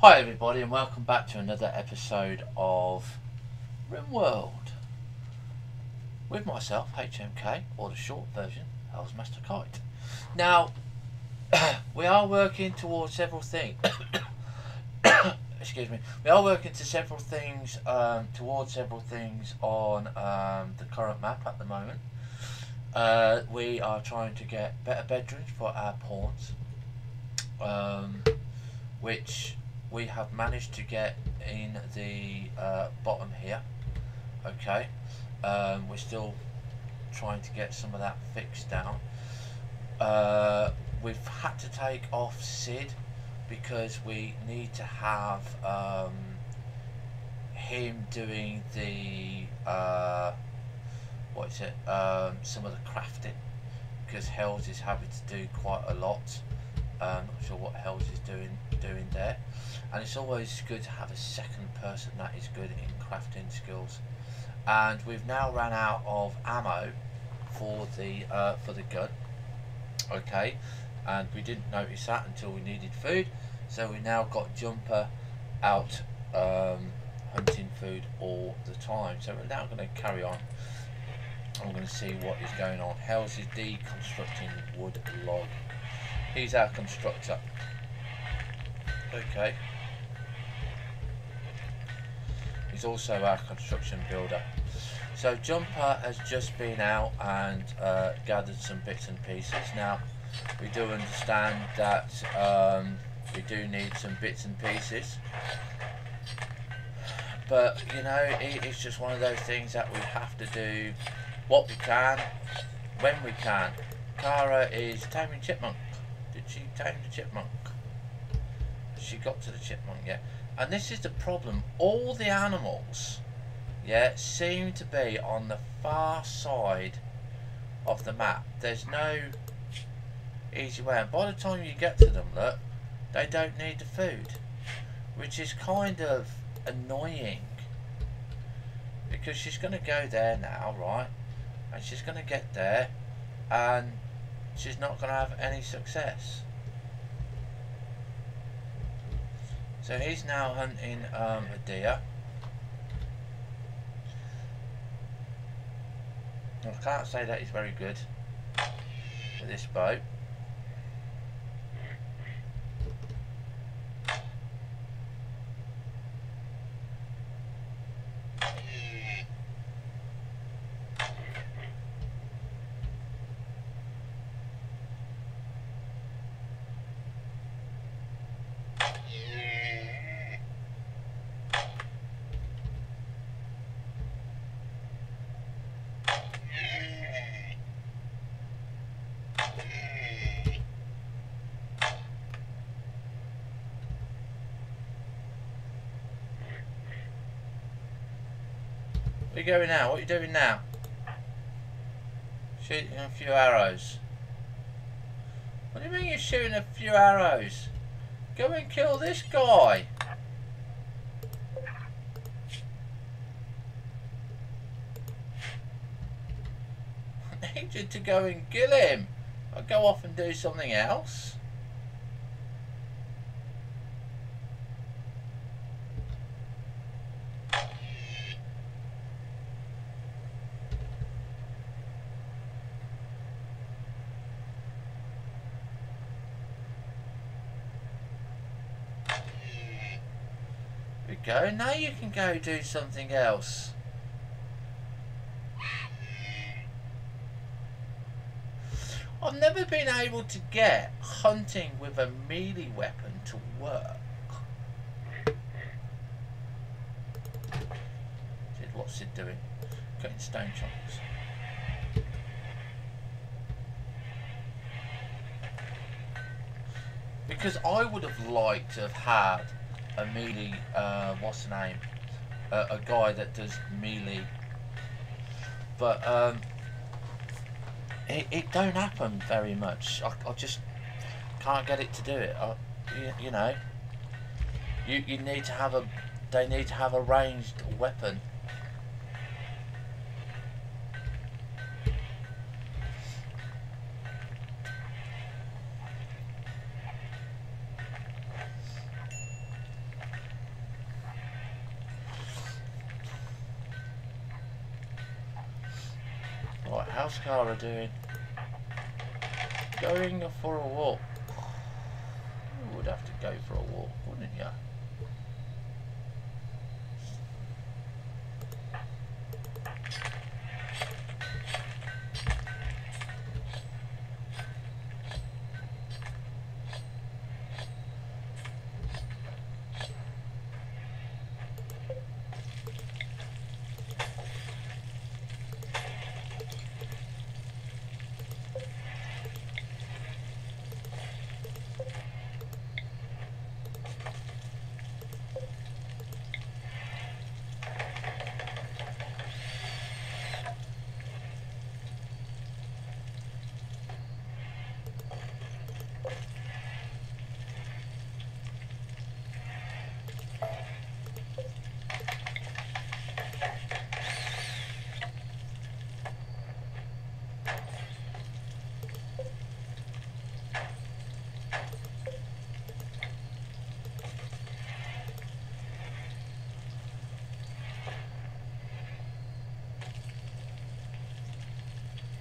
Hi everybody and welcome back to another episode of RimWorld with myself, HMK, or the short version, Hell's Master Kite. Now, we are working towards several things. Excuse me. We are working to several things, towards several things on the current map at the moment. We are trying to get better bedrooms for our pawns, which we have managed to get in the bottom here. Okay, we're still trying to get some of that fixed down. We've had to take off Sid because we need to have him doing the some of the crafting, because Hells is having to do quite a lot. Not sure what Hells is doing there, and it's always good to have a second person that is good in crafting skills. And we've now ran out of ammo for the gun. Okay, and we didn't notice that until we needed food, so we now got Jumper out hunting food all the time. So we're now going to carry on. I'm going to see what is going on. Hells is deconstructing wood log. He's our constructor. Okay. He's also our construction builder. So Jumper has just been out and gathered some bits and pieces. Now, we do understand that we do need some bits and pieces. But, you know, it's just one of those things that we have to do what we can, when we can. Kara is taming chipmunk. Did she tame the chipmunk? She got to the chipmunk, yeah. And this is the problem. All the animals, yeah, seem to be on the far side of the map. There's no easy way. And by the time you get to them, look, they don't need the food, which is kind of annoying, because she's going to go there now, right? And she's going to get there, and she's not going to have any success. So he's now hunting a deer. I can't say that he's very good with this bow. Where are you going now? What are you doing now? Shooting a few arrows. What do you mean you're shooting a few arrows? Go and kill this guy. I need you to go and kill him. I'll go off and do something else. Go. Now you can go do something else. I've never been able to get hunting with a melee weapon to work. What's it doing? Cutting stone chunks. Because I would have liked to have had a melee, what's the name? A guy that does melee. But it don't happen very much. I just can't get it to do it. You know, you need to have they need to have a ranged weapon. What's Cara doing? Going for a walk. You would have to go for a walk, wouldn't you?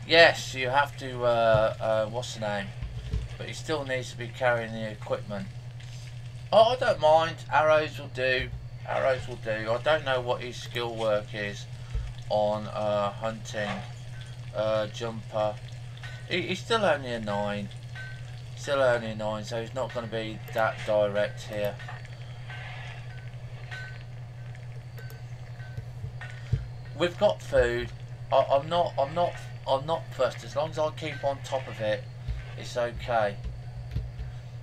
Yes, you have to, what's the name? But he still needs to be carrying the equipment. Oh, I don't mind. Arrows will do. Arrows will do. I don't know what his skill work is on hunting, jumper. He's still only a 9. Still only a 9, so he's not going to be that direct here. We've got food. I'm not fussed. As long as I keep on top of it, it's okay.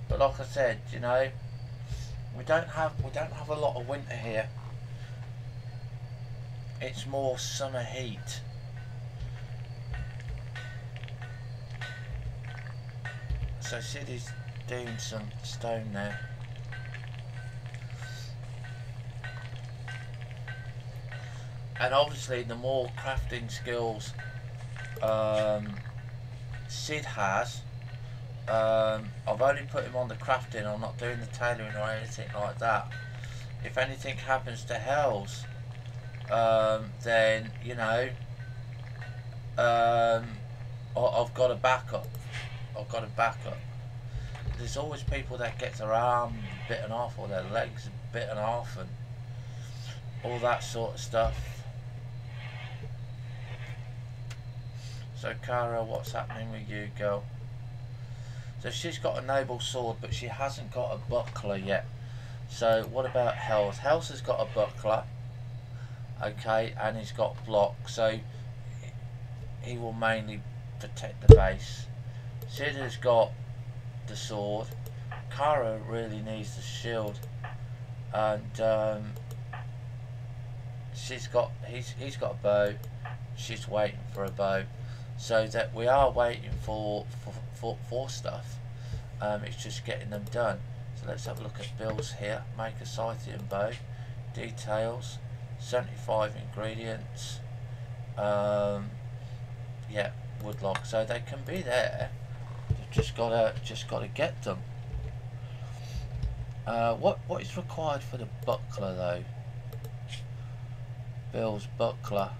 But like I said, you know, we don't have a lot of winter here. It's more summer heat. So Siddy's doing some stone there. And obviously the more crafting skills Sid has, I've only put him on the crafting. I'm not doing the tailoring or anything like that. If anything happens to Hells, then you know, I've got a backup. I've got a backup. There's always people that get their arm bitten off or their legs bitten off and all that sort of stuff. So Cara, what's happening with you, girl? So she's got a noble sword, but she hasn't got a buckler yet. So what about Hells? Hells has got a buckler, okay, and he's got block, so he will mainly protect the base. Sid has got the sword. Cara really needs the shield, and he's got a bow. She's waiting for a bow. So that we are waiting for stuff. It's just getting them done. So let's have a look at bills here. Make a Scythian bow. Details. 75 ingredients. Yeah, woodlock. So they can be there. You've just gotta get them. What is required for the buckler though? Bill's buckler.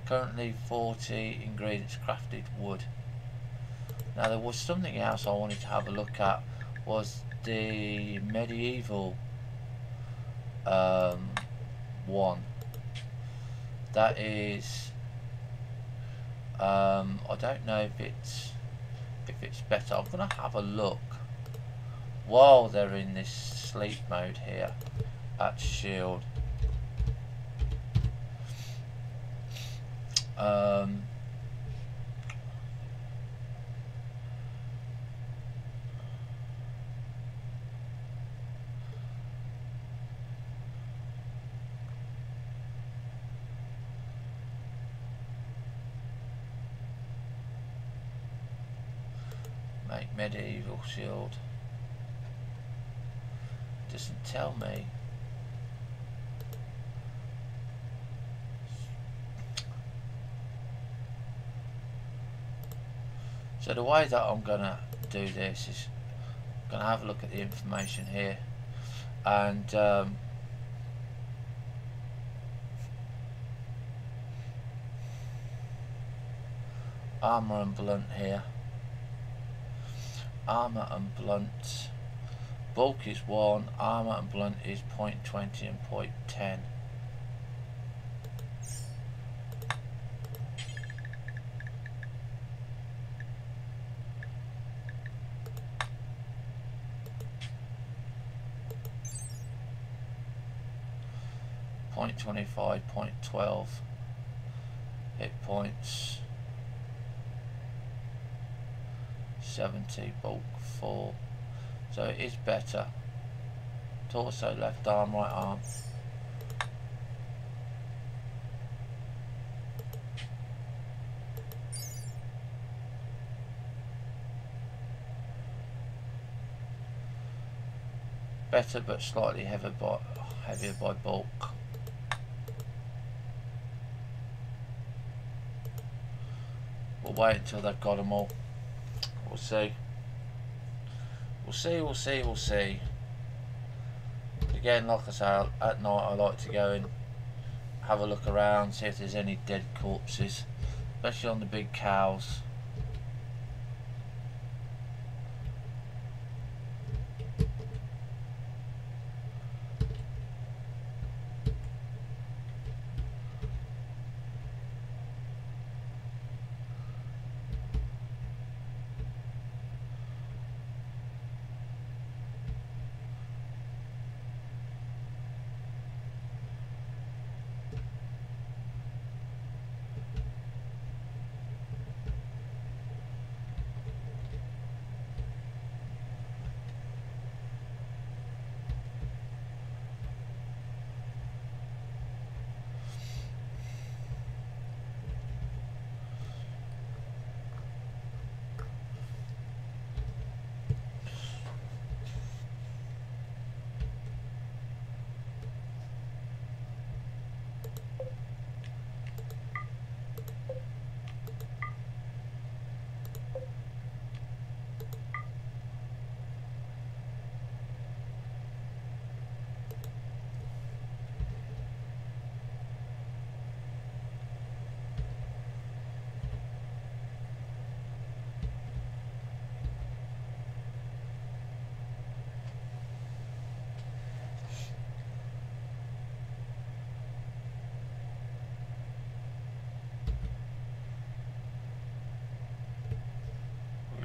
Currently 40 ingredients, crafted wood. Now there was something else I wanted to have a look at, was the medieval one. That is, I don't know if it's better. I'm gonna have a look while they're in this sleep mode here at shield. Make medieval shield. Doesn't tell me. So the way that I'm gonna do this is I'm gonna have a look at the information here, and armour and blunt here. Armour and blunt. Bulk is 1, armour and blunt is 0.20 and 0.10. Point 25, 0.12 hit points, 70 bulk 4, so it is better. Torso, left arm, right arm. Better but slightly heavier by bulk. We'll wait until they've got them all. We'll see. We'll see. Again, like I say, at night I like to go and have a look around, see if there's any dead corpses, especially on the big cows.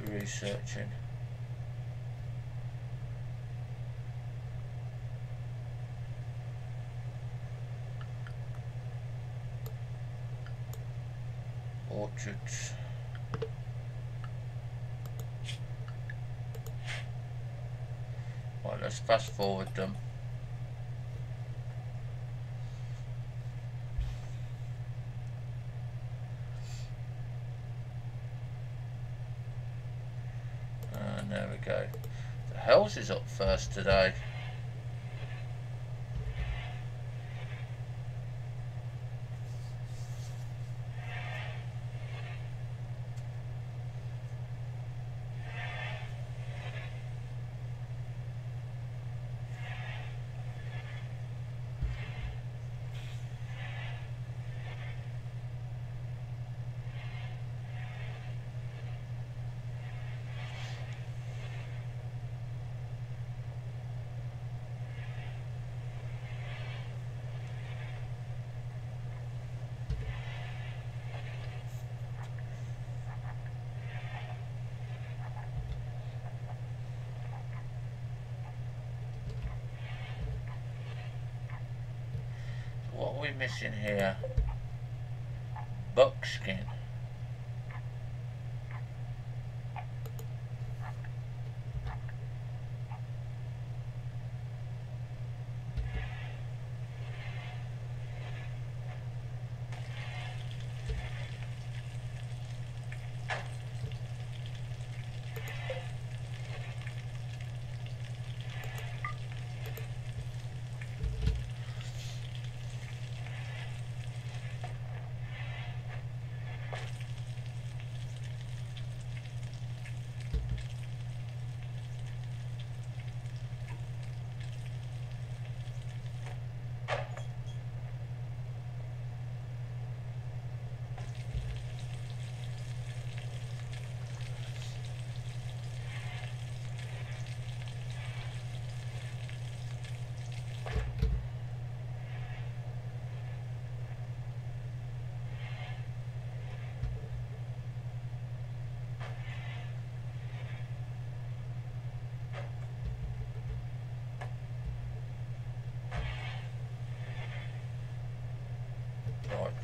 Researching. Orchards. Right, let's fast forward them. And there we go. The house is up first today. What are we missing here? Buckskin.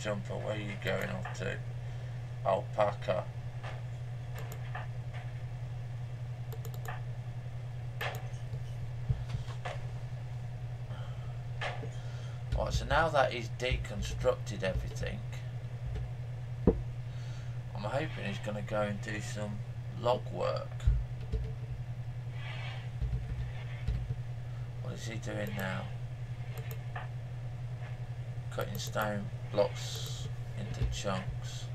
jumper, where are you going off to? Alpaca. Right, so now that he's deconstructed everything, I'm hoping he's going to go and do some log work. What is he doing now? Cutting stone blocks into chunks.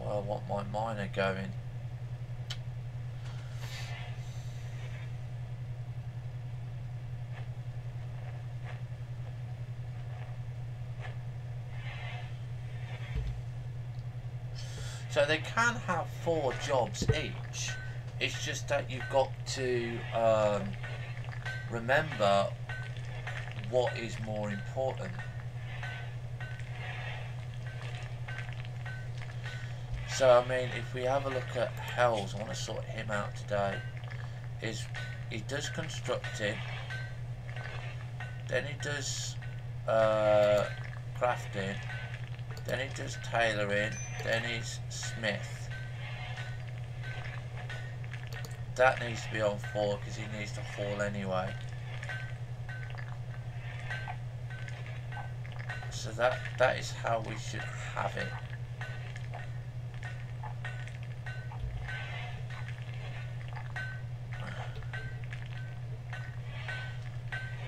I want my miner going. So they can have 4 jobs each. It's just that you've got to remember what is more important. So I mean, if we have a look at Hells, I want to sort him out today. He does constructing, then he does crafting, then he does tailoring, then he's smith. That needs to be on 4 because he needs to haul anyway. So that is how we should have it.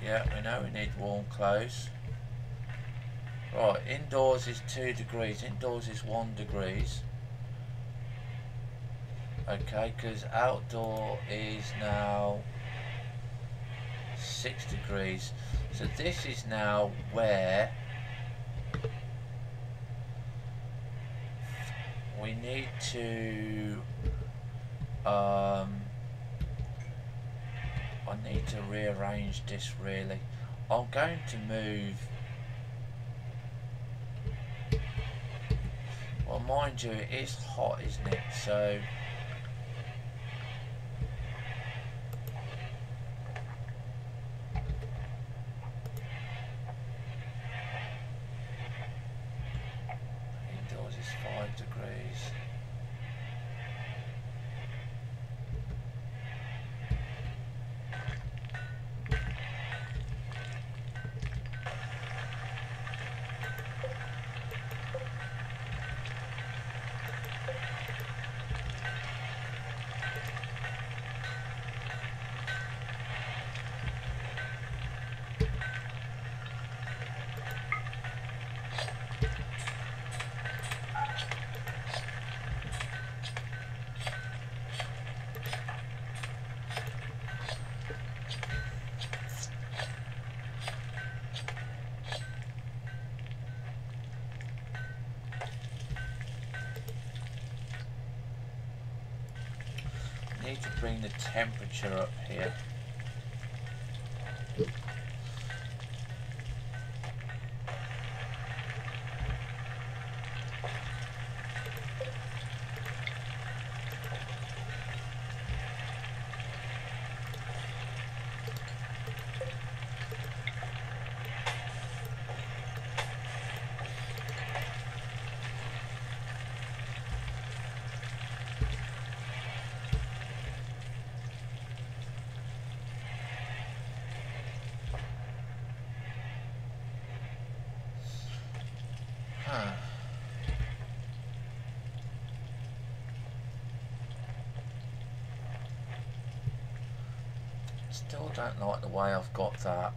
Yeah, we know we need warm clothes. Right, indoors is 2 degrees, indoors is 1 degrees. Okay, because outdoor is now 6 degrees. So this is now where we need to I need to rearrange this really. I'm going to move, well mind you it is hot, isn't it? So indoors is 5 degrees. Need to bring the temperature up here. Still don't like the way I've got that.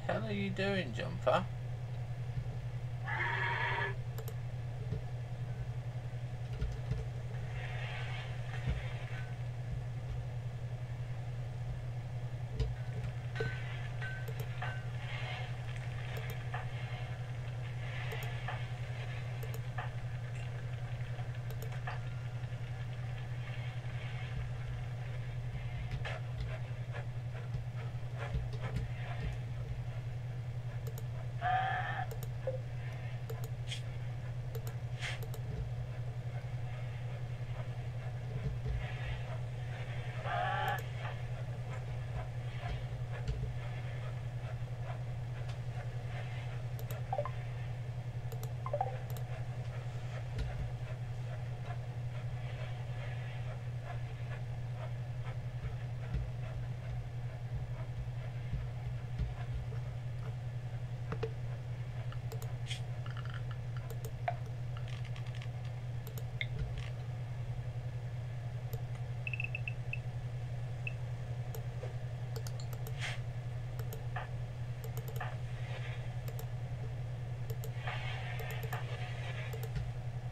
hell are you doing, Jumper?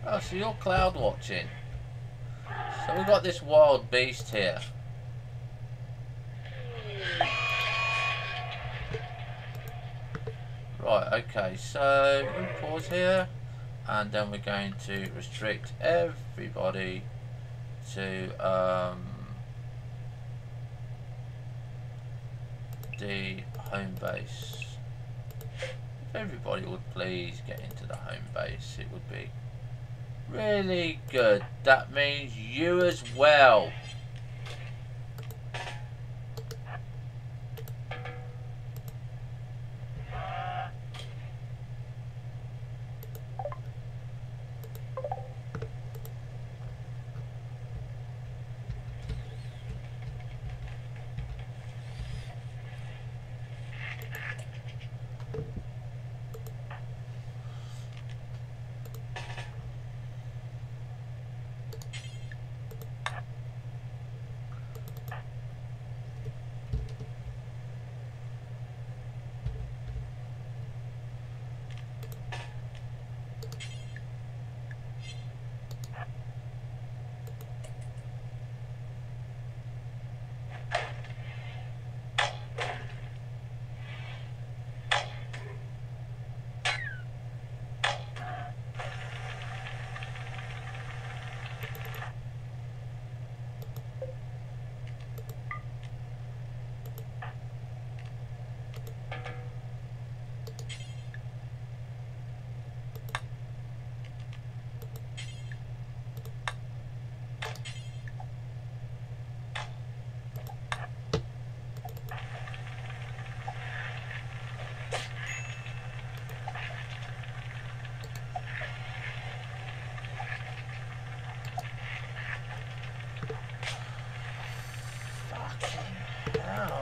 Oh, so you're cloud watching. So we've got this wild beast here. Right, okay, so we'll pause here, and then we're going to restrict everybody to the home base. If everybody would please get into the home base, it would be really good. That means you as well.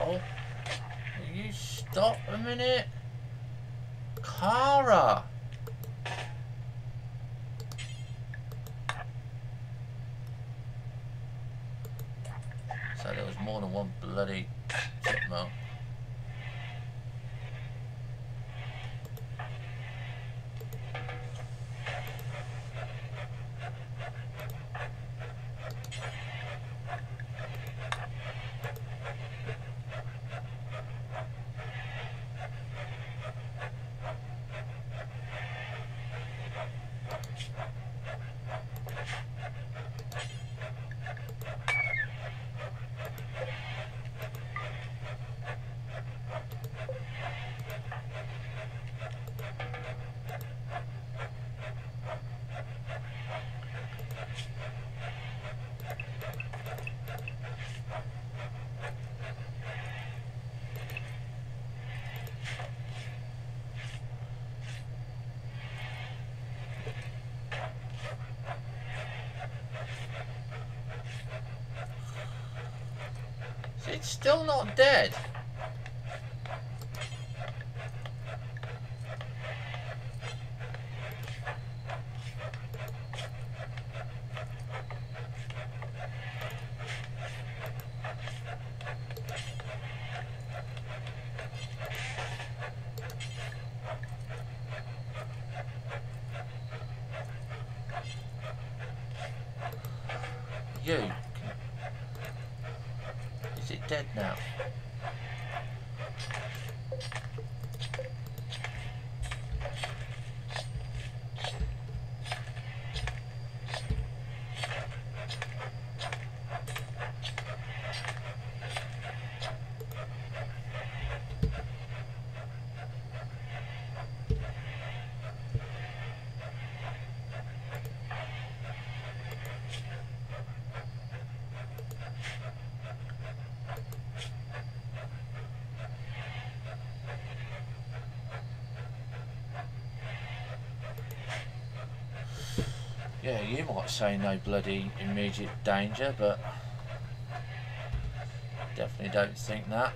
Will you stop a minute? Kara! So there was more than one bloody chipmunk. It's still not dead. You. Is it dead now? Yeah, you might say no bloody immediate danger, but definitely don't think that.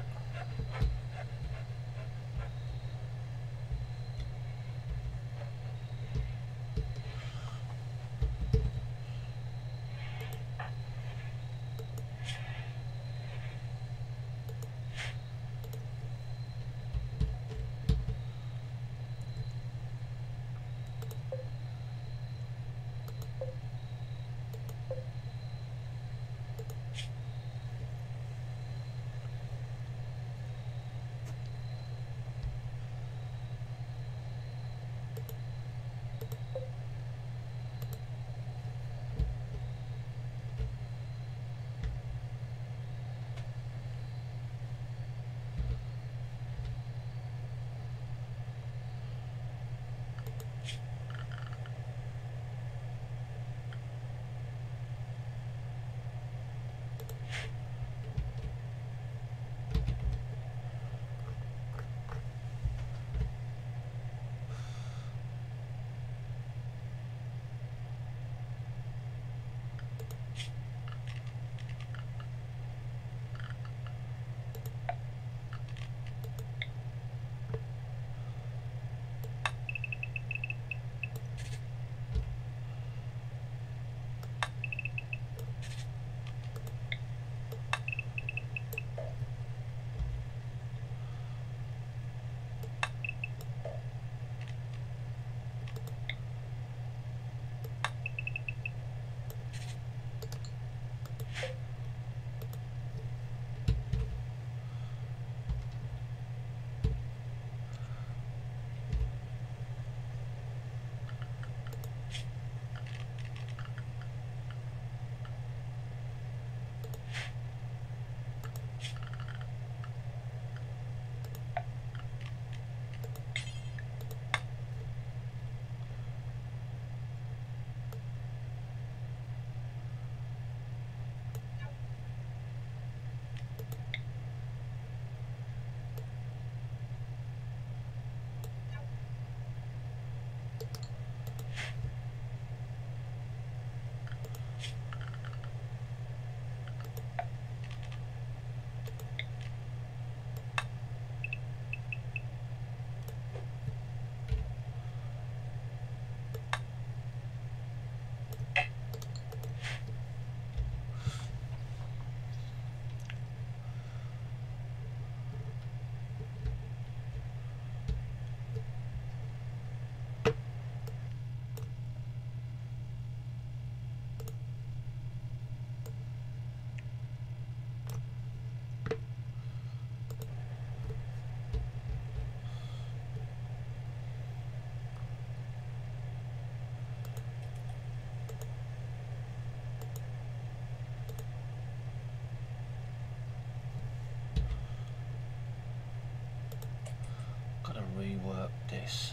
Gotta rework this.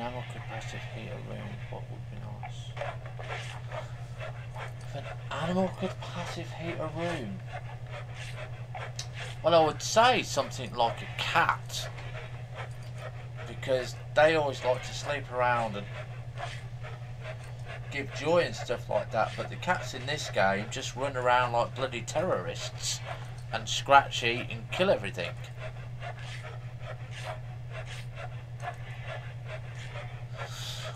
Animal capacitive heater room, what would be nice? If an animal capacitive heater room, well, I would say something like a cat, because they always like to sleep around and give joy and stuff like that, but the cats in this game just run around like bloody terrorists and scratch, eat and kill everything.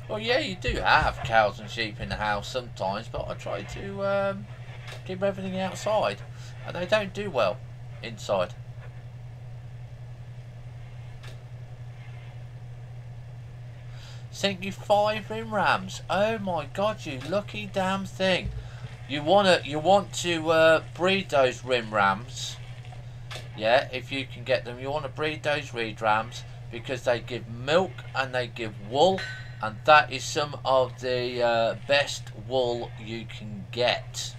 Well, yeah, you do have cows and sheep in the house sometimes, but I try to keep everything outside, and they don't do well inside. Sent you 5 RimRams. Oh my god, you lucky damn thing. You want to breed those RimRams. Yeah, if you can get them, you want to breed those RimRams because they give milk and they give wool. And that is some of the best wool you can get,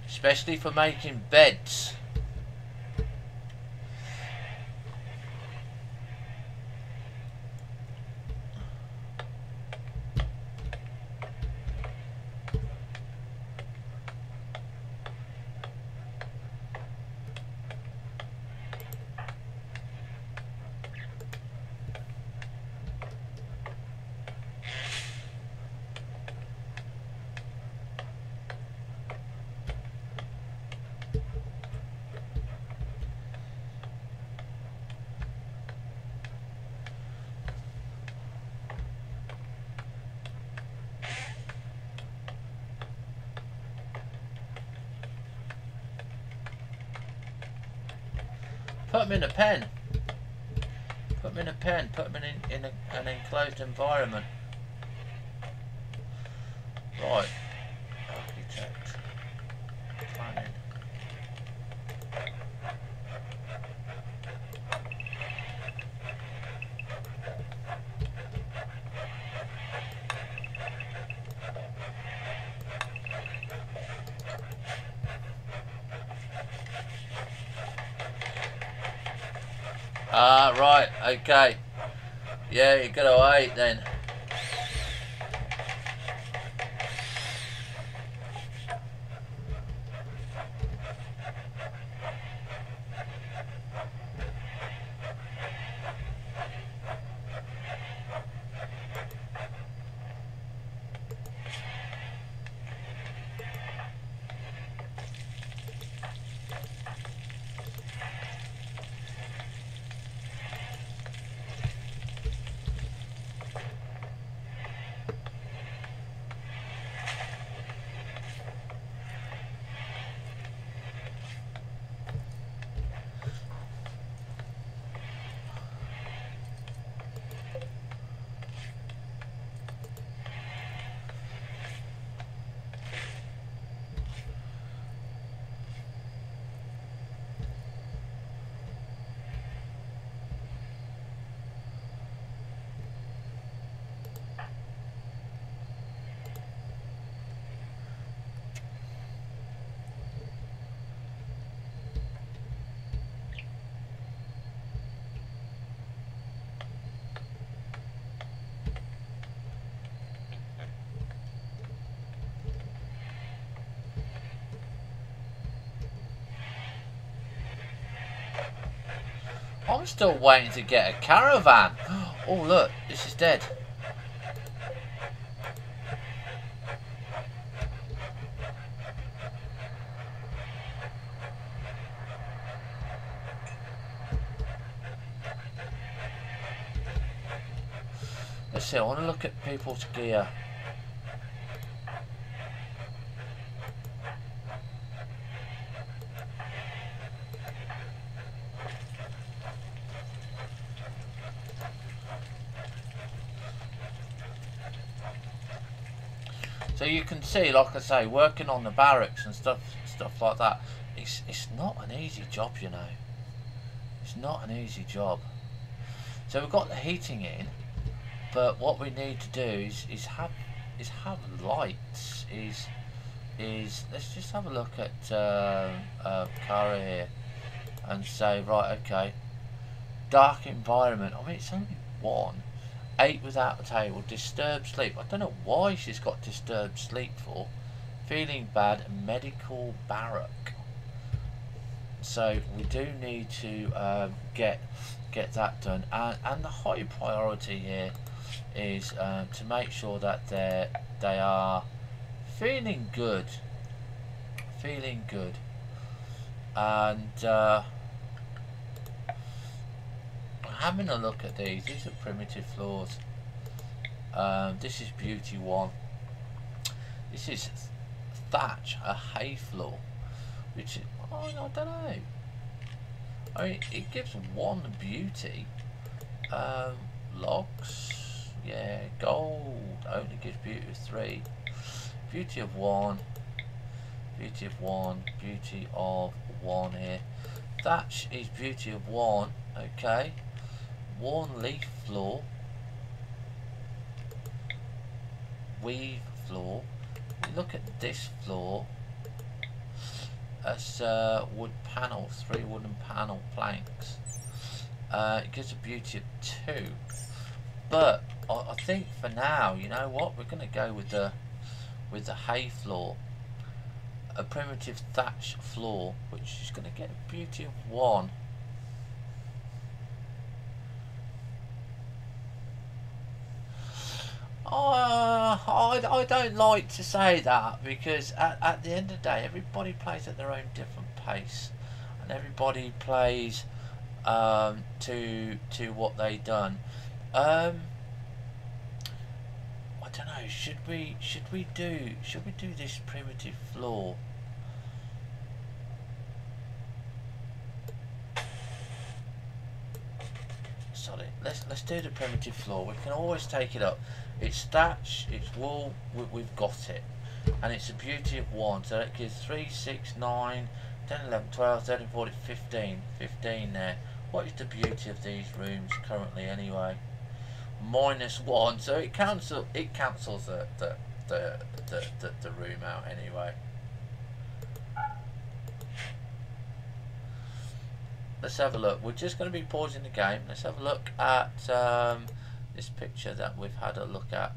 especially for making beds. Put them in a pen. Put them in a pen. Put them in an enclosed environment. Right. Architect. Planning. Ah, right, okay. Yeah, you gotta wait then. I'm still waiting to get a caravan. Oh look, this is dead. Let's see, I want to look at people's gear. So you can see, like I say, working on the barracks and stuff like that, it's not an easy job, you know. It's not an easy job. So we've got the heating in, but what we need to do is have lights. Let's just have a look at Cara here and say, right, okay, dark environment. I mean, it's only one. 8 without a table, disturbed sleep. I don't know why she's got disturbed sleep for. Feeling bad, medical barrack. So we do need to get that done, and the high priority here is to make sure that they are feeling good, and having a look at these. These are primitive floors. This is beauty 1. This is thatch, a hay floor, which is, oh, I don't know. I mean, it gives 1 beauty. Logs, yeah, gold only gives beauty of 3. Beauty of 1. Beauty of 1. Beauty of 1 here. Thatch is beauty of 1. Okay. Worn leaf floor, weave floor. Look at this floor. That's wood panels, 3 wooden panel planks. It gives a beauty of 2. But I think for now, you know what, we're going to go with the hay floor, a primitive thatch floor, which is going to get a beauty of 1. I don't like to say that, because at the end of the day, everybody plays at their own different pace, and everybody plays to what they done. I don't know. Should we do this primitive floor? Sorry, let's do the primitive floor. We can always take it up. It's thatch, it's wool, we've got it. And it's a beauty of 1, so that gives 3, 6, 9, 10, 11, 12, 13, 14, 15. 15 there. What is the beauty of these rooms currently anyway? -1, so it cancels the room out anyway. let's have a look. We're just going to be pausing the game. Let's have a look at this picture that we've had a look at.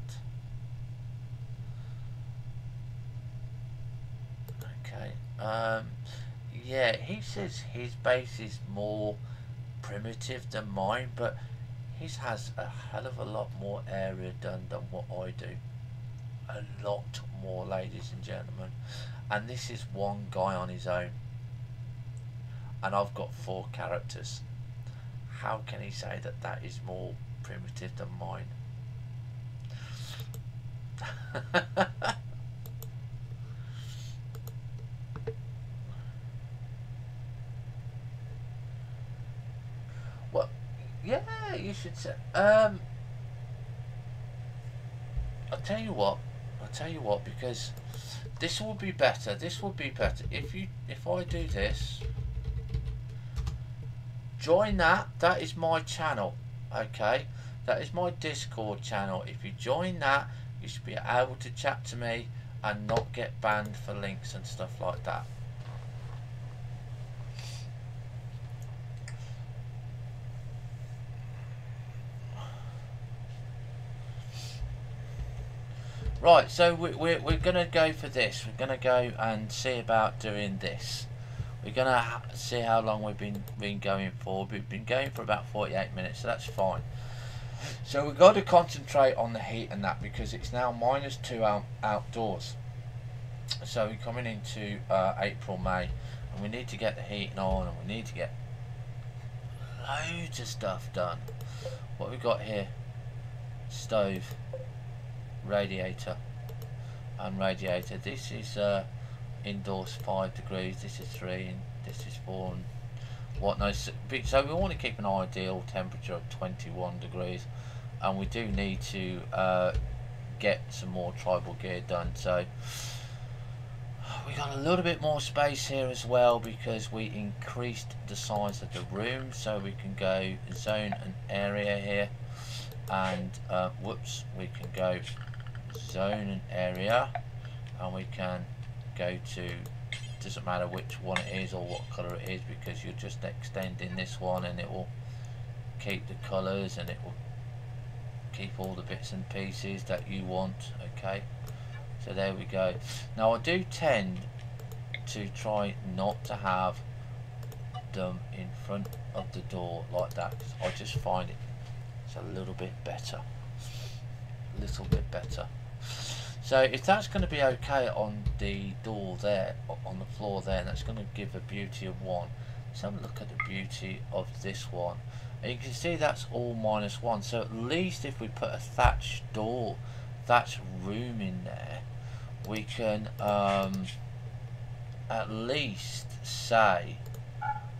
Okay. Yeah, he says his base is more primitive than mine, but his has a hell of a lot more area done than what I do. A lot more, ladies and gentlemen. And this is one guy on his own. And I've got 4 characters. How can he say that that is more primitive than mine? Well, yeah, you should say. I'll tell you what. Because this will be better. This will be better if I do this. Join that. That is my channel. Okay, that is my Discord channel. If you join that, you should be able to chat to me and not get banned for links and stuff like that. Right, so we're going to go for this. We're going to go and see about doing this. We're going to see how long we've been going for. We've been going for about 48 minutes, so that's fine. So we've got to concentrate on the heat and that, because it's now -2 outdoors. So we're coming into April, May, and we need to get the heating on, and we need to get loads of stuff done. What we've got here: stove, radiator, and radiator. This is indoors 5 degrees, this is 3, and this is 4, and whatnot. So we want to keep an ideal temperature of 21 degrees, and we do need to get some more tribal gear done. So we got a little bit more space here as well, because we increased the size of the room, so we can go zone and area here, and whoops, we can go zone and area, and we can go to, doesn't matter which one it is or what colour it is, because you're just extending this one and it will keep the colours, and it will keep all the bits and pieces that you want. Okay, so there we go. Now I do tend to try not to have them in front of the door like that, 'cause I just find it's a little bit better, So if that's going to be okay on the door there, on the floor there, and that's going to give a beauty of 1. Let's have a look at the beauty of this one. And you can see that's all -1. So at least if we put a thatched door, thatched room in there, we can at least say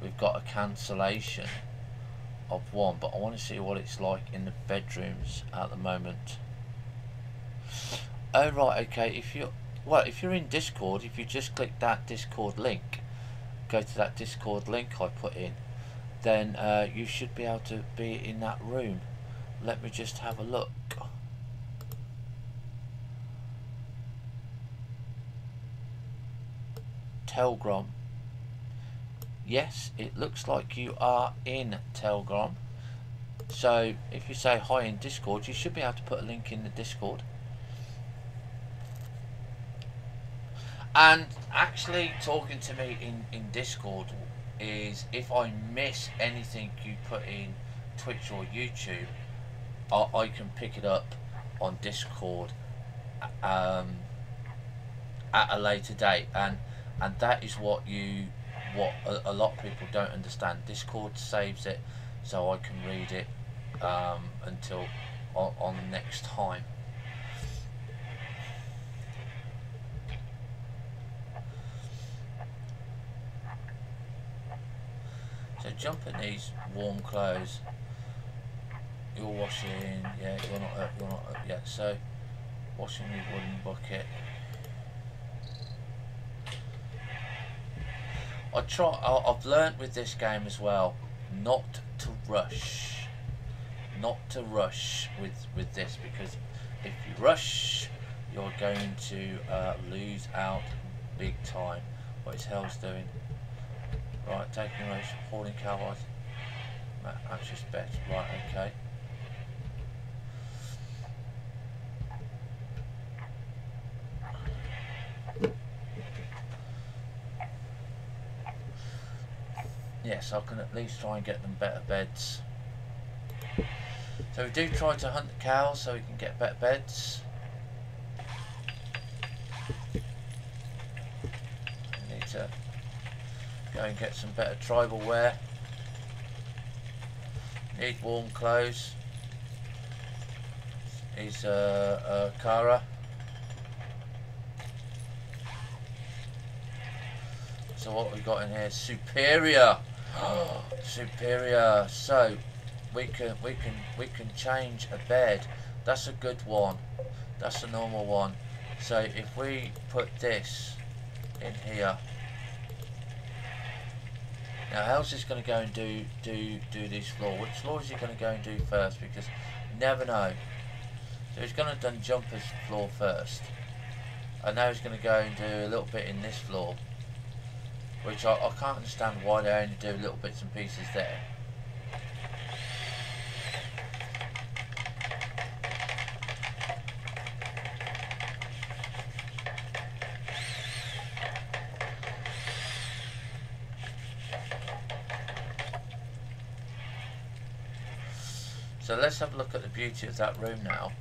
we've got a cancellation of 1. But I want to see what it's like in the bedrooms at the moment. Oh right, okay. If you're in Discord, if you just click that Discord link, go to that Discord link I put in, then you should be able to be in that room. Let me just have a look. Telegram. Yes, it looks like you are in Telegram. So if you say hi in Discord, you should be able to put a link in the Discord. And actually talking to me in Discord is, if I miss anything you put in Twitch or YouTube, I can pick it up on Discord at a later date, and that is what a lot of people don't understand. Discord saves it, so I can read it until on next time. So jump in these warm clothes. You're washing, yeah. You're not up yet. So washing your wooden bucket. I've learnt with this game as well not to rush. Not to rush with this, because if you rush, you're going to lose out big time. What is Hell's doing? Right, taking away hauling cowhide. Actually spec. Right, okay. Yes, I can at least try and get them better beds. So we do try to hunt the cows so we can get better beds. We need to go and get some better tribal wear. Need warm clothes. He's Kara. So what we got in here? Superior. Superior. So we can change a bed. That's a good one. That's a normal one. So if we put this in here. Now how's this going to go and do this floor? Which floor is he going to go and do first? Because you never know. So he's going to done Jumper's floor first. And now he's going to go and do a little bit in this floor. Which I can't understand why they only do little bits and pieces there. So let's have a look at the beauty of that room now.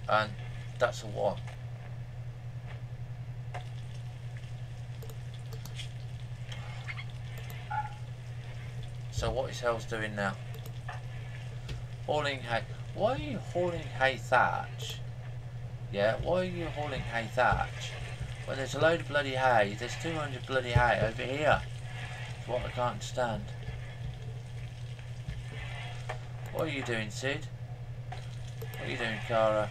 And that's a 1. So what is hell's doing now? Hauling hay. Why are you hauling hay thatch? Yeah, why are you hauling hay thatch? When there's a load of bloody hay, there's 200 bloody hay over here. That's what I can't understand. What are you doing, Sid? What are you doing, Kara?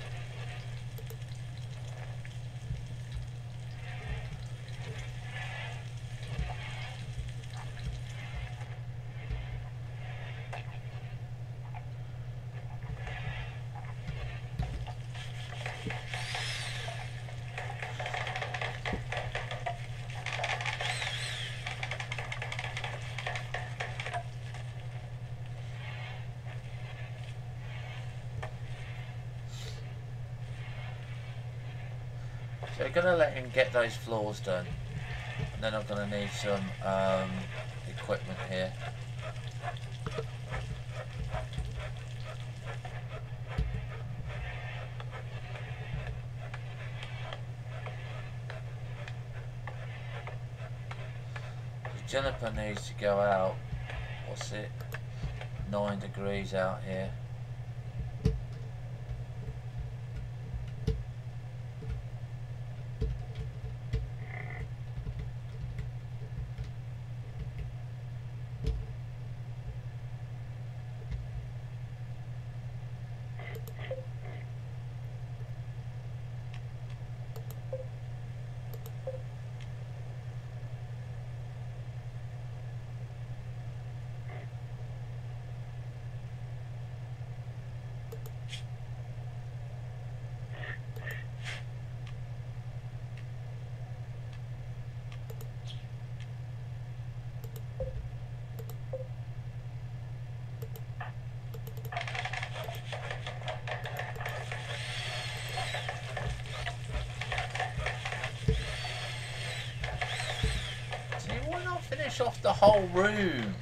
So we're going to let him get those floors done, and then I'm going to need some equipment here. Juniper needs to go out, what's it, 9 degrees out here. Finish off the whole room.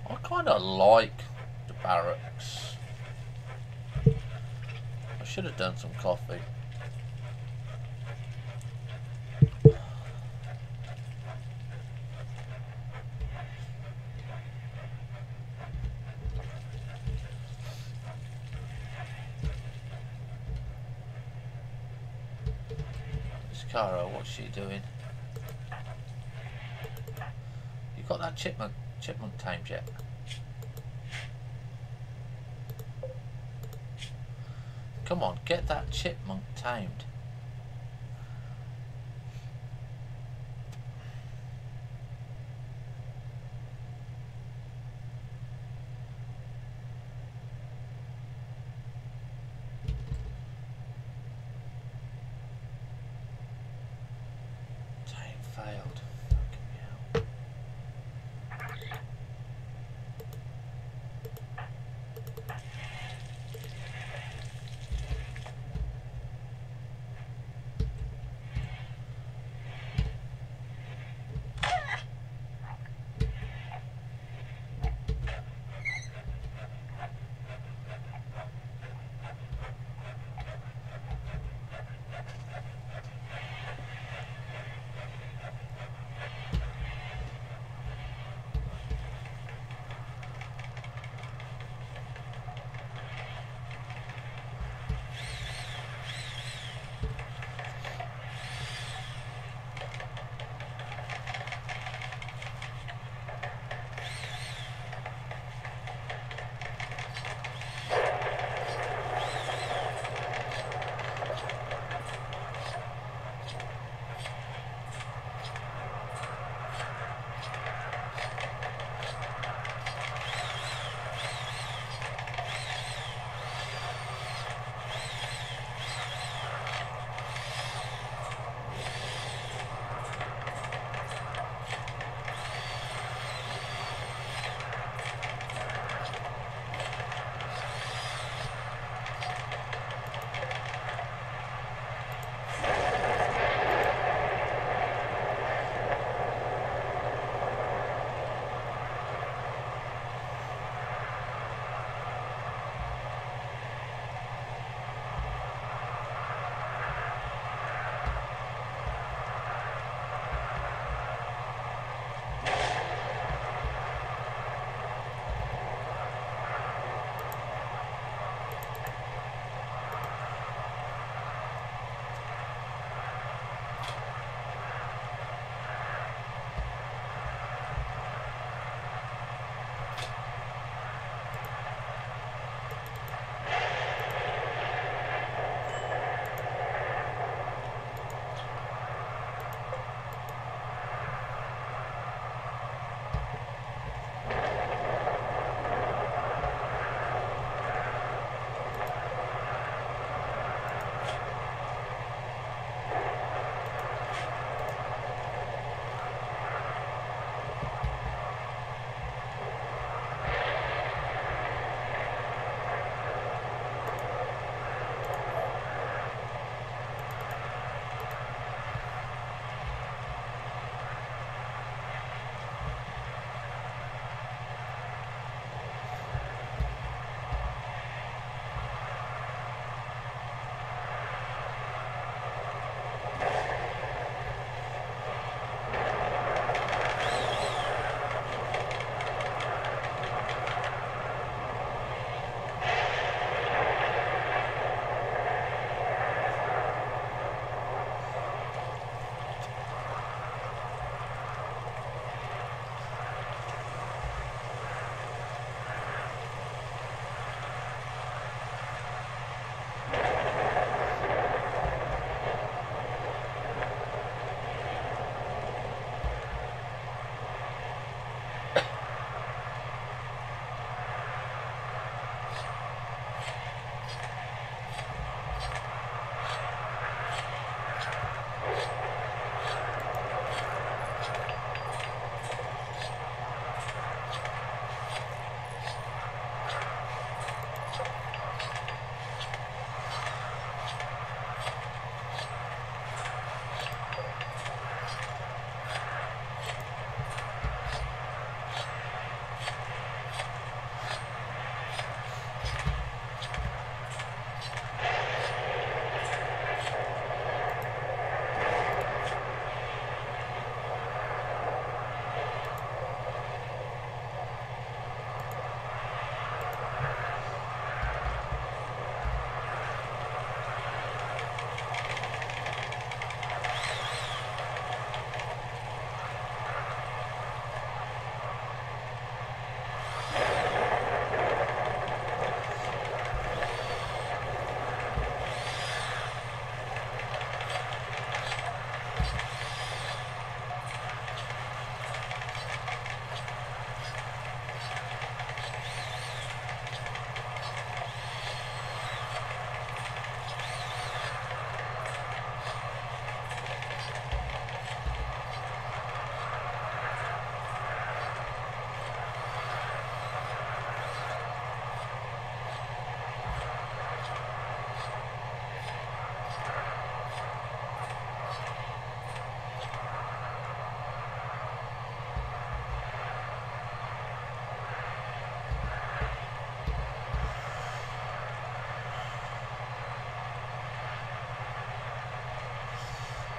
I kind of like the barracks. I should have done some coffee. This Cara, what's she doing? got that chipmunk tamed yet? Come on, get that chipmunk tamed. Failed. Fucking hell.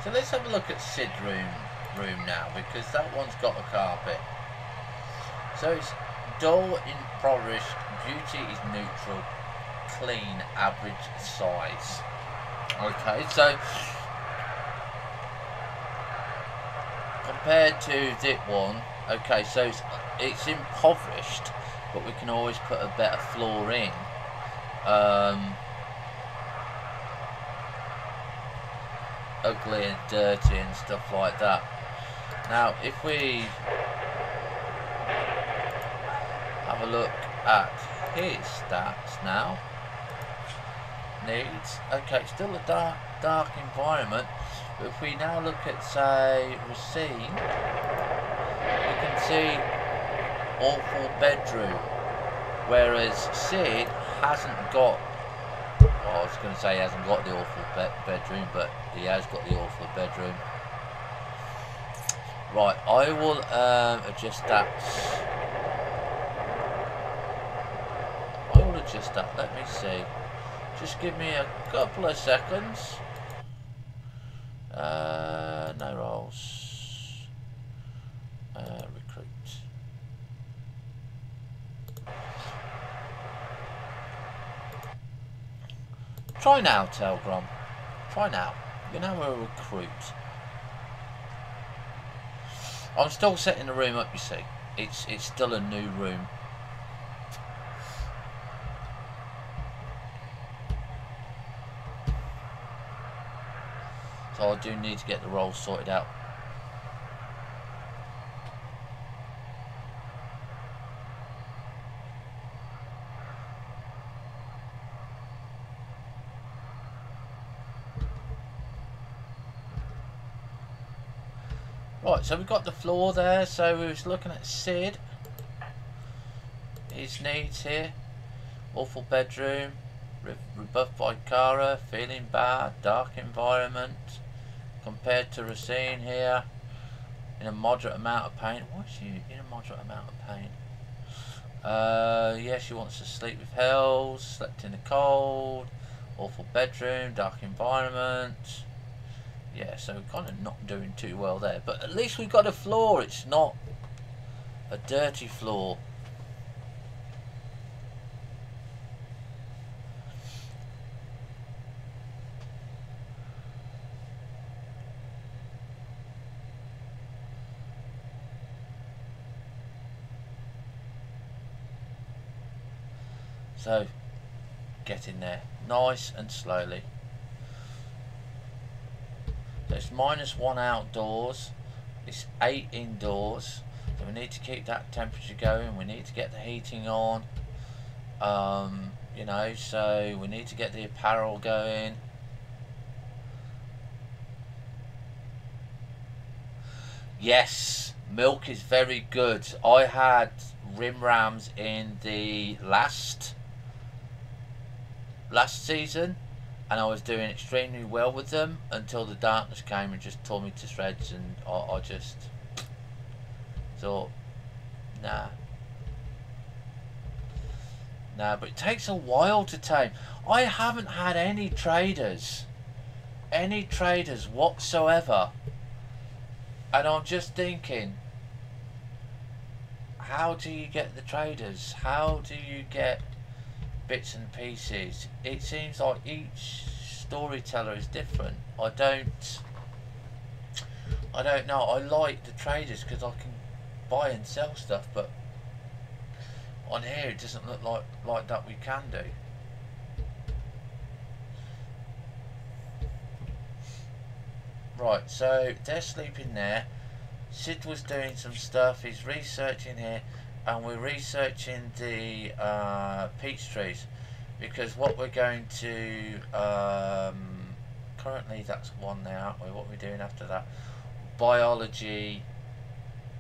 So let's have a look at Sid's room now, because that one's got a carpet. So it's dull, impoverished, beauty is neutral, clean, average size. Okay, so compared to this one, okay, so it's impoverished, but we can always put a better floor in. Ugly and dirty and stuff like that. Now, if we have a look at his stats now, needs, okay, still a dark environment, but if we now look at, say, Racine, we can see awful bedroom, whereas Sid hasn't got, well, I was going to say he hasn't got the awful bedroom, but he has got the awful bedroom. Right, I will adjust that. Let me see. Just give me a couple of seconds. No roles. Recruit. Try now, Telgrom. Try now. You know we're a recruit. I'm still setting the room up, you see. It's still a new room. So I do need to get the roles sorted out. Right, so we've got the floor there. So we was looking at Sid. His needs here. Awful bedroom. Rebuffed by Cara. Feeling bad. Dark environment. Compared to Racine here. In a moderate amount of pain. Why is she in a moderate amount of pain? Yeah, she wants to sleep with Hells. Slept in the cold. Awful bedroom. Dark environment. Yeah, so we're kind of not doing too well there. But at least we've got a floor. It's not a dirty floor. So, get in there. Nice and slowly. So it's -1 outdoors, it's 8 indoors, so we need to keep that temperature going, we need to get the heating on, you know, so we need to get the apparel going. Yes, milk is very good. I had RimRams in the last season, and I was doing extremely well with them until the darkness came and just tore me to shreds, and I just thought, nah, but it takes a while to tame. I haven't had any traders whatsoever, and I'm just thinking, how do you get the traders? How do you get bits and pieces? It seems like each storyteller is different. I don't know. I like the traders because I can buy and sell stuff, but on here it doesn't look like that we can do. Right, so they're sleeping there. Sid was doing some stuff. He's researching here, and we're researching the peach trees, because what we're going to currently, that's one there, aren't we? What we're doing after that, biology,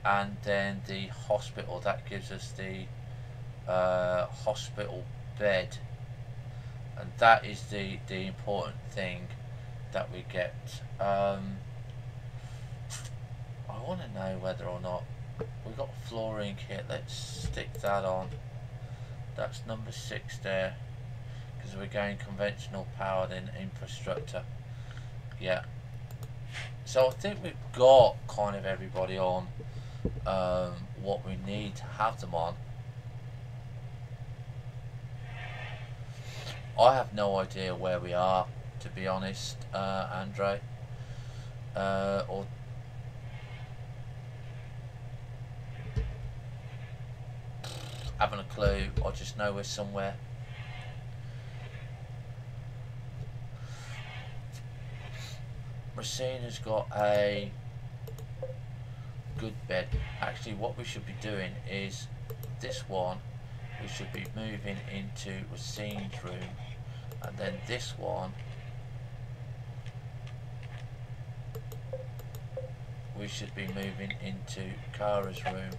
and then the hospital. That gives us the hospital bed, and that is the important thing that we get. I want to know whether or not we've got a flooring kit. Let's stick that on. That's number 6 there, because we're going conventional powered in infrastructure. Yeah, So I think we've got kind of everybody on what we need to have them on. I have no idea where we are, to be honest, Andre. Or haven't a clue. I just know we're somewhere. Racina's got a good bed. Actually, what we should be doing is this one we should be moving into Racina's room, and then this one we should be moving into Kara's room.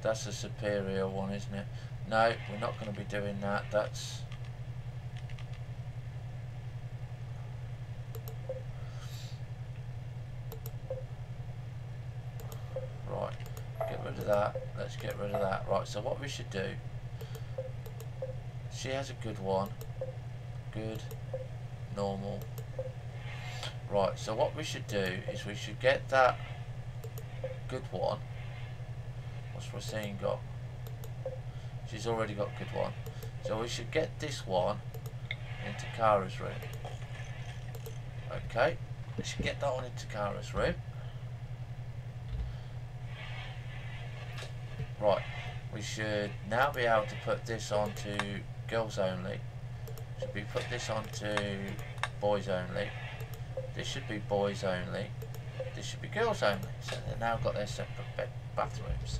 That's a superior one, isn't it? No, we're not going to be doing that. That's... Right, get rid of that. Let's get rid of that. Right, so what we should do... She has a good one. Good. Normal. Right, so what we should do is we should get that good one. What's Racine got? She's already got a good one. So we should get this one into Kara's room. Okay, we should get that one into Kara's room. Right, we should now be able to put this onto girls only. Should we put this onto boys only? This should be boys only. This should be girls only. So they've now got their separate bathrooms.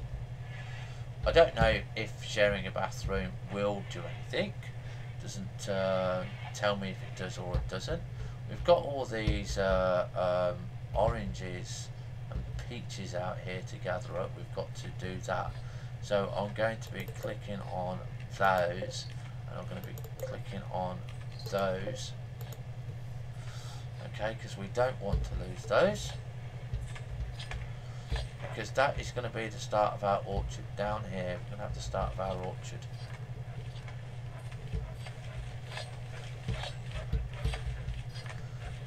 I don't know if sharing a bathroom will do anything. Doesn't tell me if it does or it doesn't. We've got all these oranges and peaches out here to gather up. We've got to do that. So I'm going to be clicking on those, and I'm going to be clicking on those. Okay, because we don't want to lose those. Because that is going to be the start of our orchard down here. We're going to have the start of our orchard.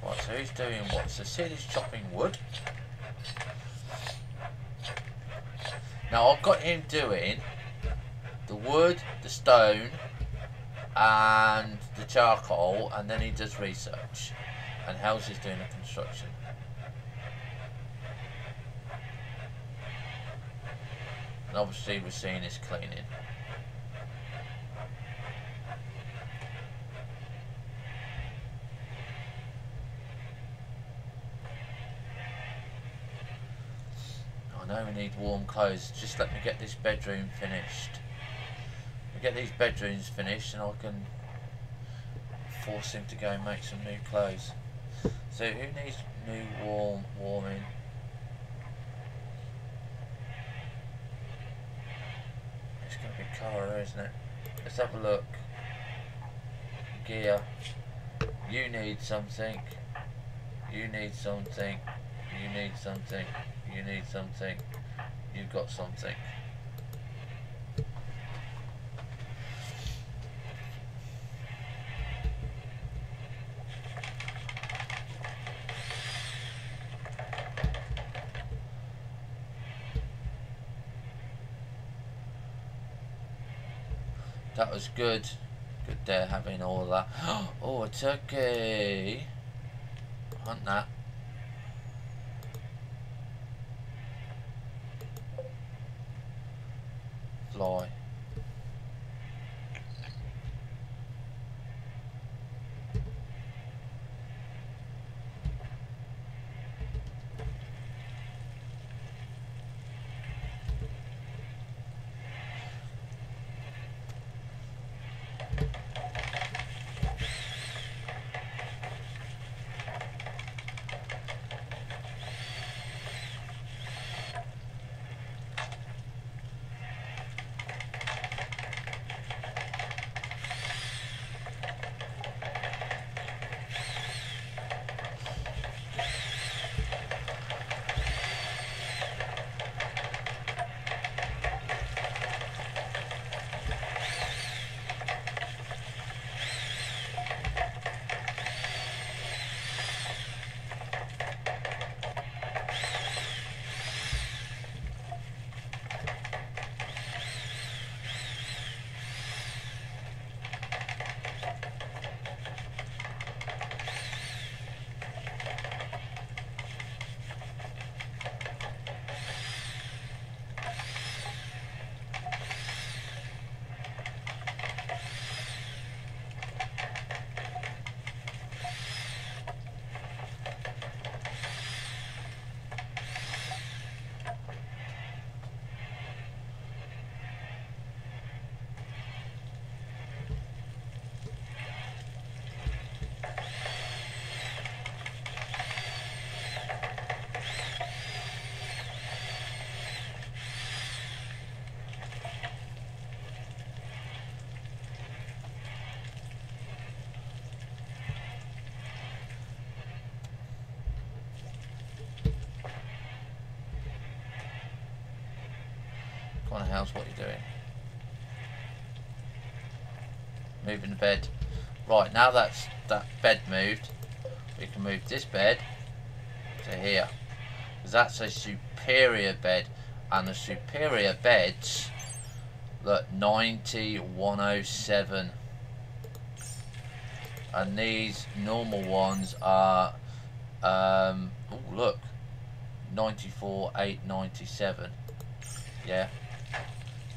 Right, so who's doing what? So Sid is chopping wood. Now I've got him doing the wood, the stone, and the charcoal, and then he does research. And Hells is doing the construction. And obviously Racine is cleaning. I know we need warm clothes. Just let me get this bedroom finished. We get these bedrooms finished and I can force him to go and make some new clothes. So who needs new warming? It's going to be Cara, isn't it? Let's have a look. Gear. You need something. You need something. You need something. You need something. You've got something. That was good. Good there having all of that. Oh, a turkey. Hunt that. Fly. Come on, House, what are you doing? Moving the bed. Right, now that's that bed moved, we can move this bed to here. Because that's a superior bed. And the superior beds, look, 90,107. And these normal ones are, oh look, 94,897. Yeah,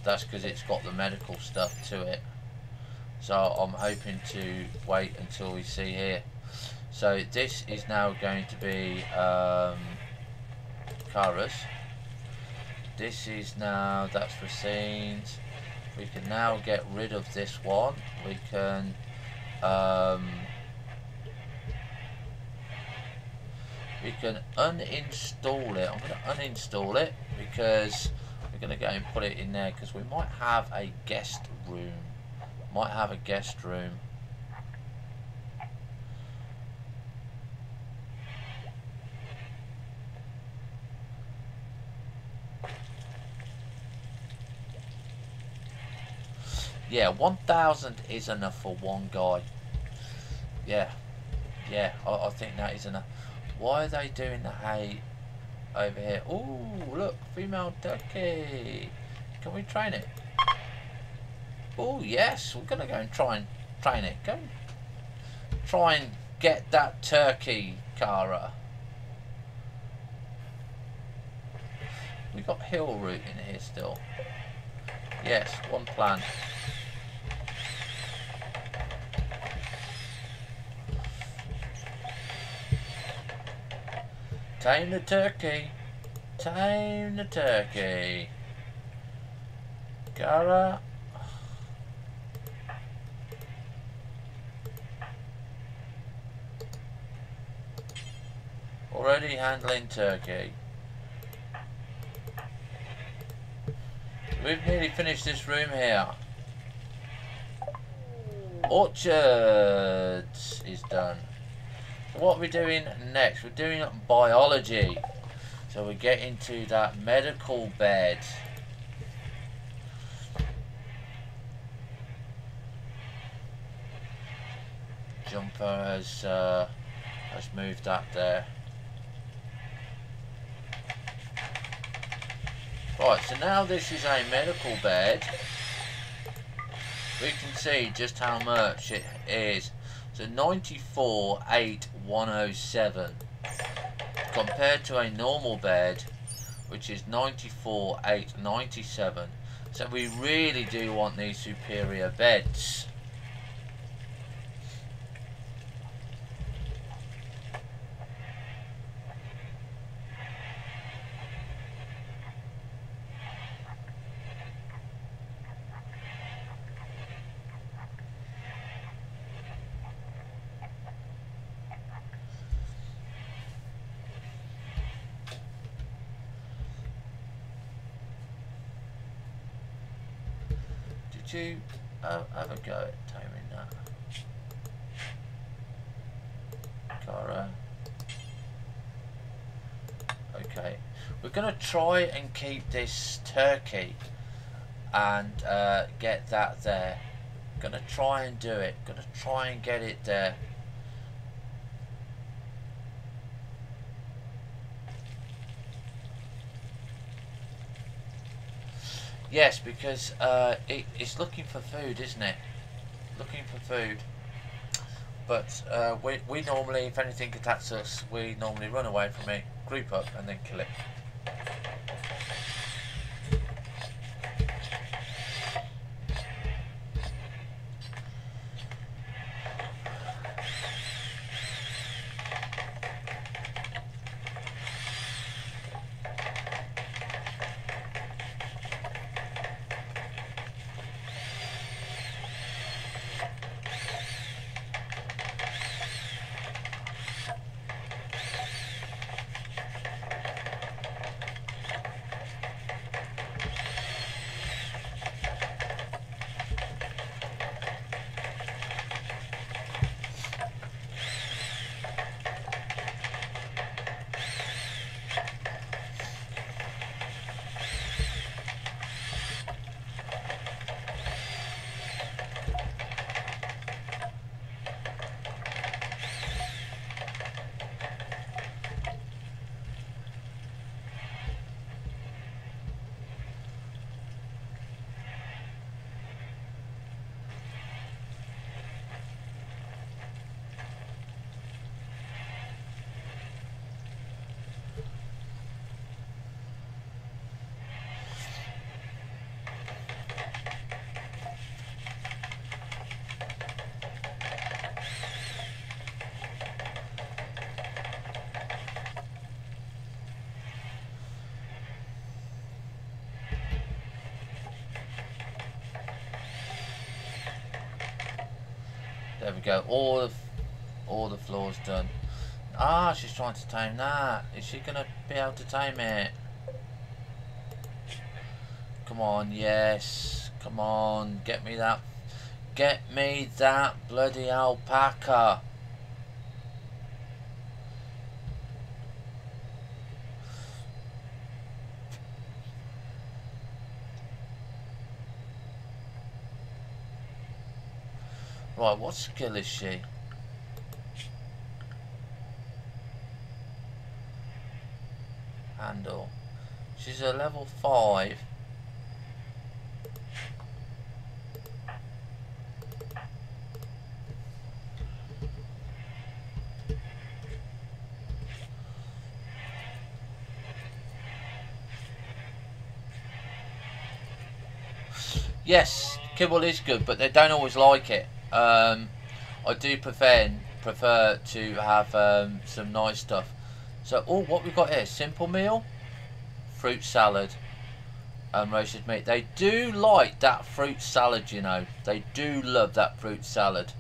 that's because it's got the medical stuff to it. So I'm hoping to wait until we see here. So this is now going to be Kara's. This is now, that's for scenes. We can now get rid of this one. We can uninstall it. I'm going to uninstall it because we're going to go and put it in there because we might have a guest room. Might have a guest room. Yeah, 1,000 is enough for one guy. Yeah, yeah, I think that is enough. Why are they doing the hay over here? Ooh, look, female turkey. Can we train it? Oh yes, we're gonna go and try and train it. Go and try and get that turkey, Kara. We got hill root in here still. Yes, one plant. Tame the turkey. Tame the turkey. Kara. Already handling turkey. We've nearly finished this room here. Orchards is done. So what we're doing next, we're doing biology. So we get into that medical bed. Jumper has moved that there. Right, so now this is a medical bed. We can see just how much it is. So 94,807 compared to a normal bed, which is 94,897. So we really do want these superior beds. Did you have a go at taming that, Kara? Okay, we're gonna try and keep this turkey and get that there. Gonna try and do it. Gonna try and get it there. Yes, because it's looking for food, isn't it? Looking for food. But we normally, if anything attacks us, we normally run away from it, group up, and then kill it. There we go. All the floors done. Ah, she's trying to tame that. Is she gonna be able to tame it? Come on, yes. Come on, get me that. Get me that bloody alpaca. Right, what skill is she? Handle. She's a level 5. Yes, kibble is good, but they don't always like it. I do prefer to have some nice stuff. So, oh, what we've got here? Simple meal, fruit salad, and roasted meat. They do like that fruit salad, you know. They do love that fruit salad.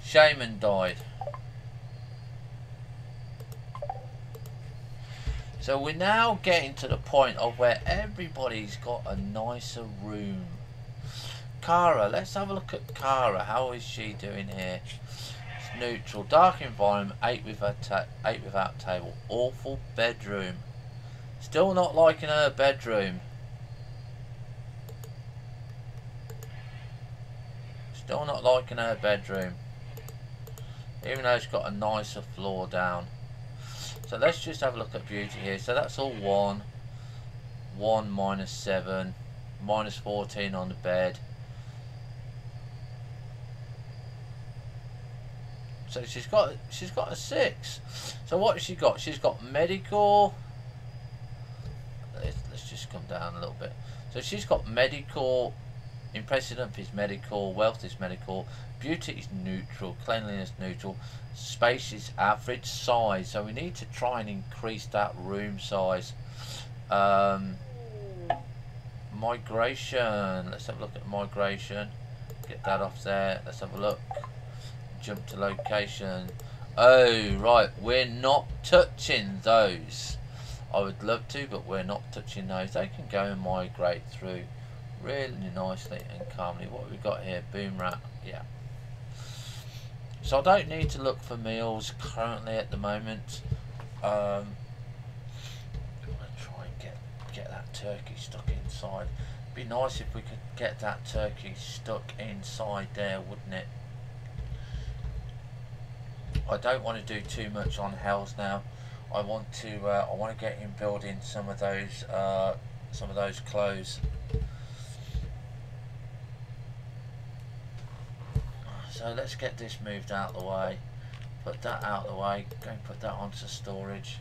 Shaman died. So we're now getting to the point of where everybody's got a nicer room. Kara, let's have a look at Kara. How is she doing here? It's neutral. Dark environment, 8 without table. Awful bedroom. Still not liking her bedroom. Still not liking her bedroom. Even though it's got a nicer floor down. So let's just have a look at beauty here. So that's all 1. 1 minus 7. Minus 14 on the bed. So she's got a 6. So what has she got? She's got medical. Let's just come down a little bit. So she's got medical. Impressive is medical. Wealth is medical. Beauty is neutral. Cleanliness neutral. Space is average size. So we need to try and increase that room size. Migration. Let's have a look at migration. Get that off there. Let's have a look. Jump to location. Oh, right. We're not touching those. I would love to, but we're not touching those. They can go and migrate through really nicely and calmly. What have we got here? Boom rat. Yeah. So I don't need to look for meals currently at the moment. I'm going to try and get that turkey stuck inside. It'd be nice if we could get that turkey stuck inside there, wouldn't it? I don't want to do too much on health now. I want to get him building some of those clothes. So let's get this moved out of the way. Put that out of the way. Go and put that onto storage.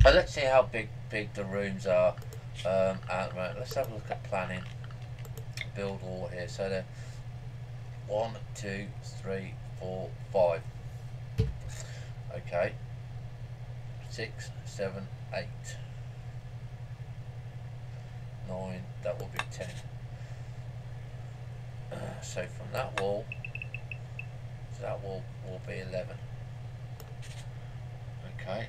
Let's see how big the rooms are. Let's have a look at planning. Build all here. So they're 1, 2, 3, 4, 5. Okay. 6, 7, 8. 9, that will be 10. So from that wall to that wall will be 11. Okay,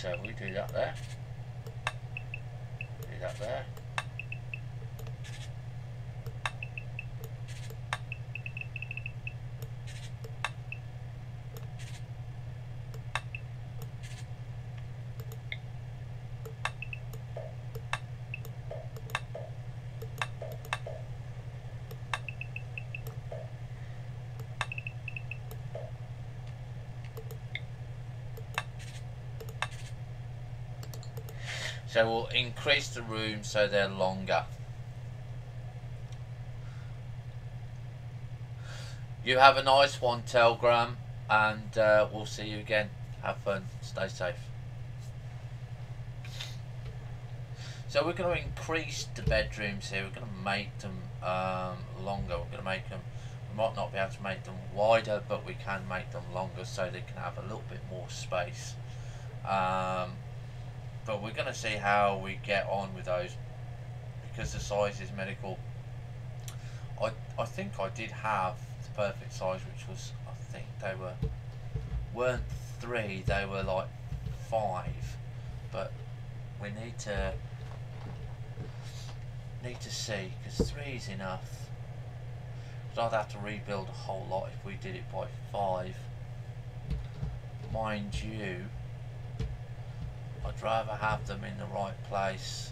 so we do that there. Do that there. So we'll increase the rooms so they're longer. You have a nice one, Telegram, and we'll see you again. Have fun. Stay safe. So we're going to increase the bedrooms here. We're going to make them longer. We're going to make them We might not be able to make them wider, but we can make them longer so they can have a little bit more space. But we're going to see how we get on with those, because the size is medical. I think I did have the perfect size, which was, I think they weren't 3, they were like 5, but we need to see, because 3 is enough. Because I'd have to rebuild a whole lot if we did it by 5. Mind you, I'd rather have them in the right place.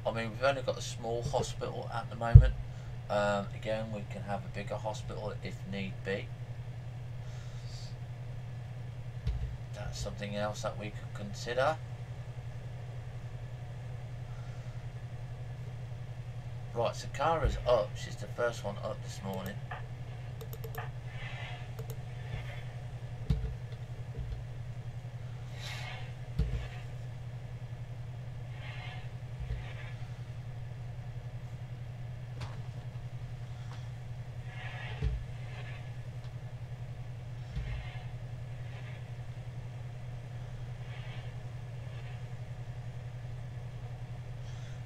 I mean, we've only got a small hospital at the moment. Again, we can have a bigger hospital if need be. That's something else that we could consider. Right, so Kara's up. She's the first one up this morning.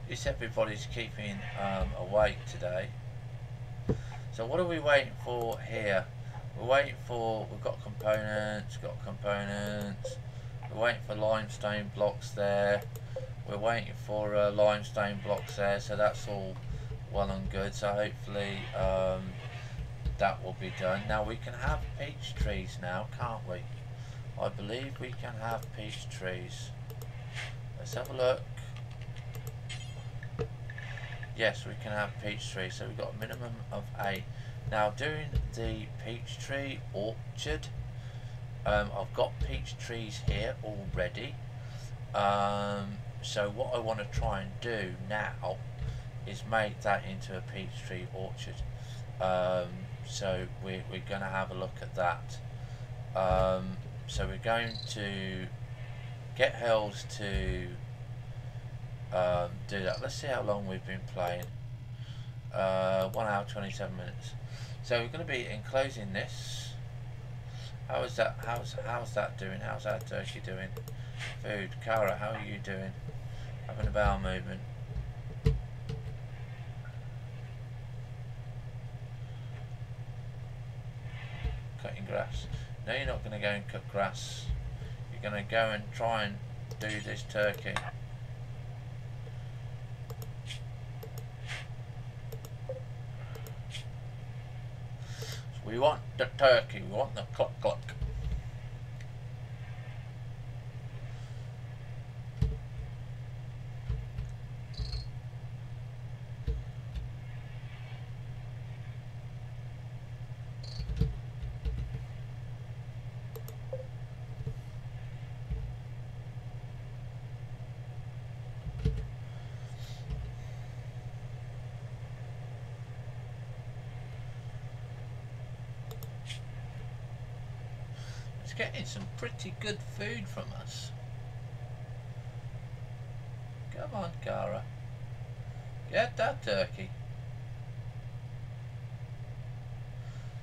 Yes, everybody's keeping awake today. So what are we waiting for here? We're waiting for, we've got components. We're waiting for limestone blocks there. We're waiting for limestone blocks there, so that's all well and good. So hopefully that will be done. Now we can have peach trees now, can't we? I believe we can have peach trees. Let's have a look. Yes, we can have peach trees, so we've got a minimum of 8. Now doing the peach tree orchard, I've got peach trees here already. So what I want to try and do now is make that into a peach tree orchard. So we're going to have a look at that. So we're going to get Hells to do that. Let's see how long we've been playing. 1 hour 27 minutes. So we're going to be enclosing this. How is that? How's that doing? How's that turkey doing? Food. Kara, how are you doing? Having a bowel movement. Cutting grass. No, you're not going to go and cut grass. You're going to go and try and do this turkey. We want the turkey, we want the cluck cluck. Getting some pretty good food from us. Come on, Kara. Get that turkey.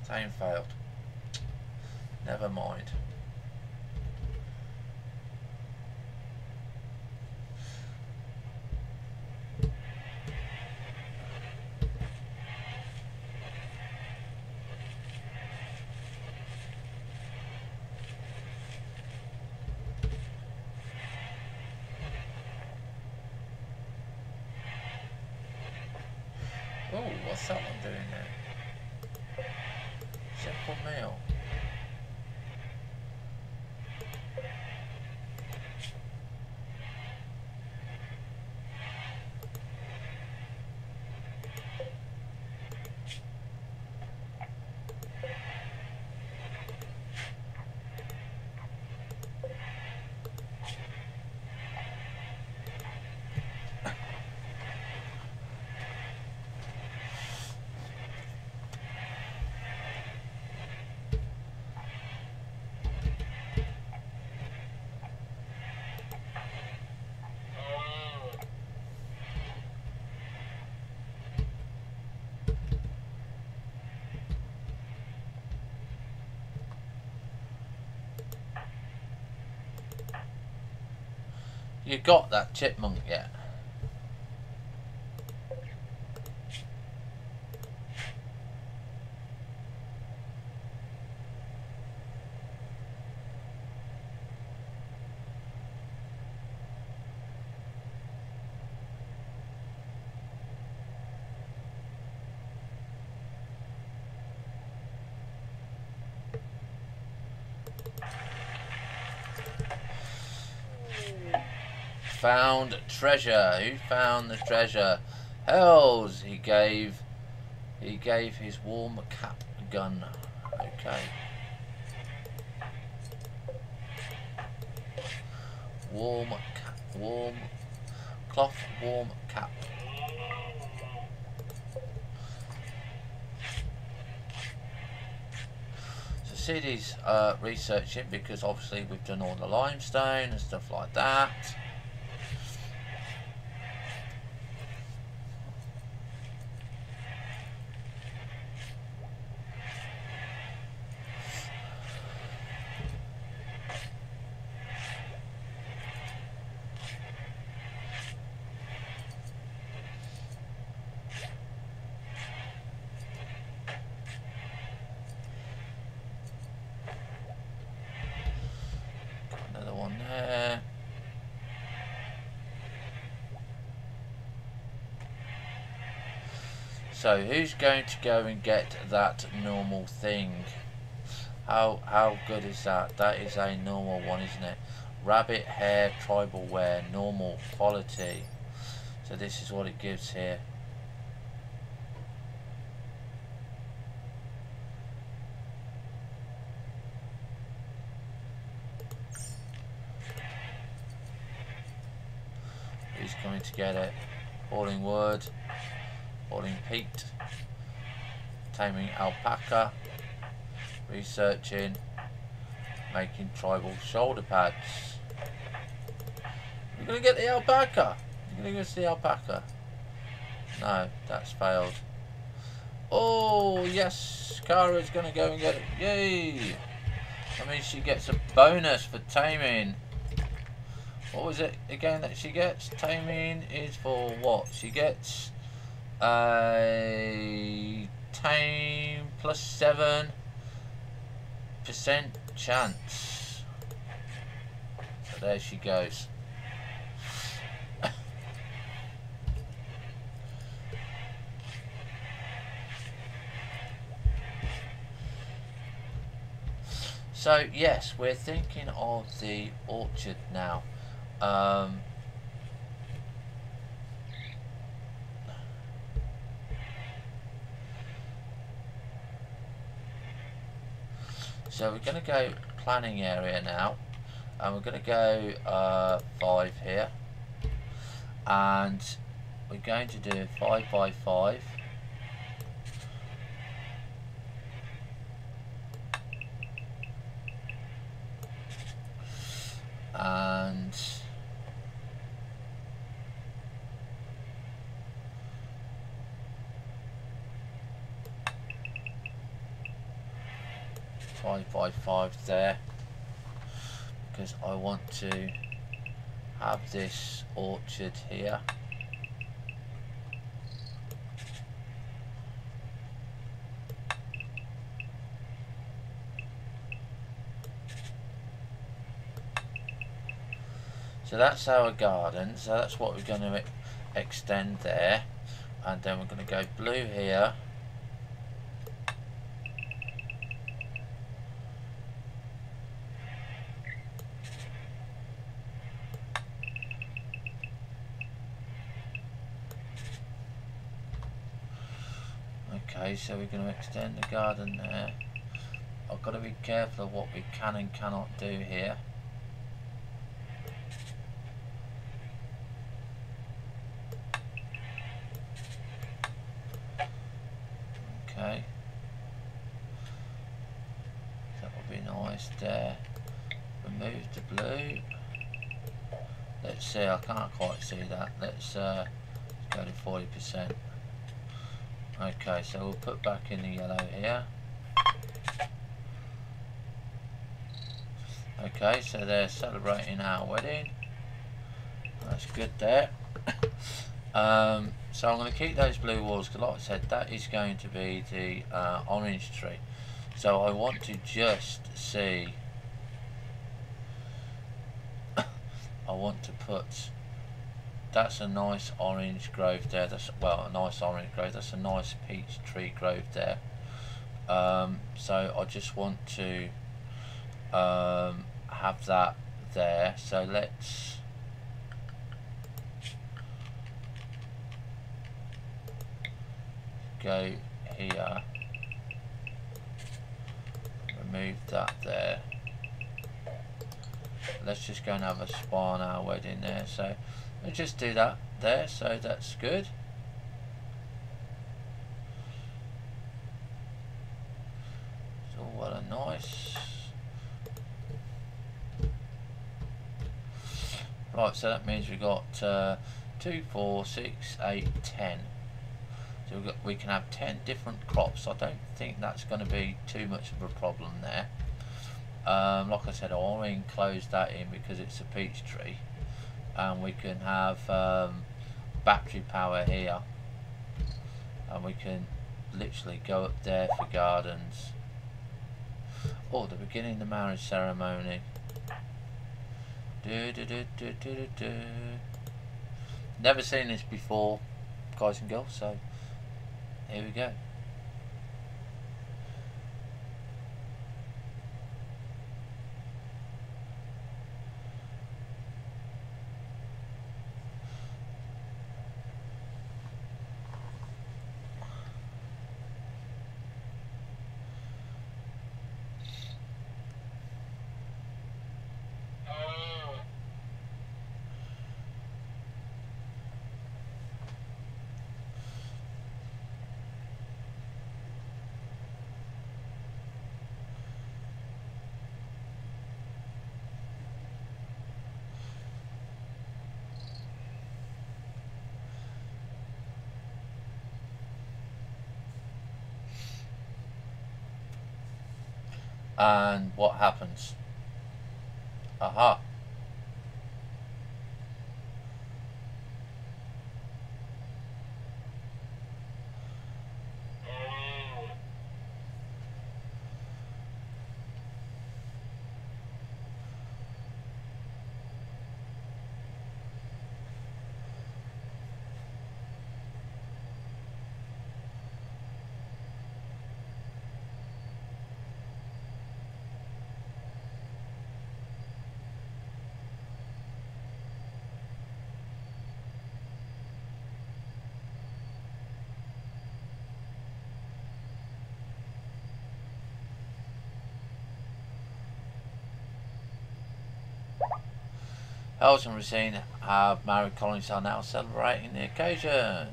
Time failed. Never mind. Oh, what's that one doing there? Simple meal. You got that chipmunk yet? Found treasure. Who found the treasure? Hells, he gave his warm cap gun. Okay. Warm cloth warm cap. So CD's researching, because obviously we've done all the limestone and stuff like that. Another one there. So who's going to go and get that normal thing? How good is that? That is a normal one, isn't it? Rabbit hair tribal wear, normal quality. So this is what it gives here. Who's going to get it? Hauling wood, hauling peat, taming alpaca, researching, making tribal shoulder pads. You're gonna get the alpaca. You're gonna go see the alpaca. No, that's failed. Oh yes, Kara's gonna go and get it. Yay! I mean, she gets a bonus for taming. What was it again that she gets? Taming is for what? She gets a tame plus 7% chance. So there she goes. So yes, we're thinking of the orchard now. So we're going to go planning area now, and we're going to go 5 here, and we're going to do 5 by 5. And 5 by 5 there, because I want to have this orchard here. So that's our garden, so that's what we're going to extend there, and then we're going to go blue here. Okay, so we're going to extend the garden there. I've got to be careful of what we can and cannot do here. Okay, that would be nice there. Remove the blue. Let's see, I can't quite see that. Let's go to 40%. Okay, so we'll put back in the yellow here. Okay, so they're celebrating our wedding. That's good there. So I'm going to keep those blue walls because, like I said, that is going to be the orange tree. So I want to just see. I want to put. That's a nice orange grove there. That's, well, a nice orange grove. That's a nice peach tree grove there. So I just want to have that there. So let's go here, remove that there. Let's just go and have a spa on our wedding there. So let's just do that there. So that's good. So what a nice. Right, so that means we've got 2, 4, 6, 8, 10. So we can have 10 different crops. I don't think that's going to be too much of a problem there. Like I said, I want to enclose that in because it's a peach tree, and we can have battery power here, and we can literally go up there for gardens. Oh, the beginning of the marriage ceremony. Never seen this before, guys and girls, so here we go. And what happens? Aha. Els and Rosine have married colonies are now celebrating the occasion.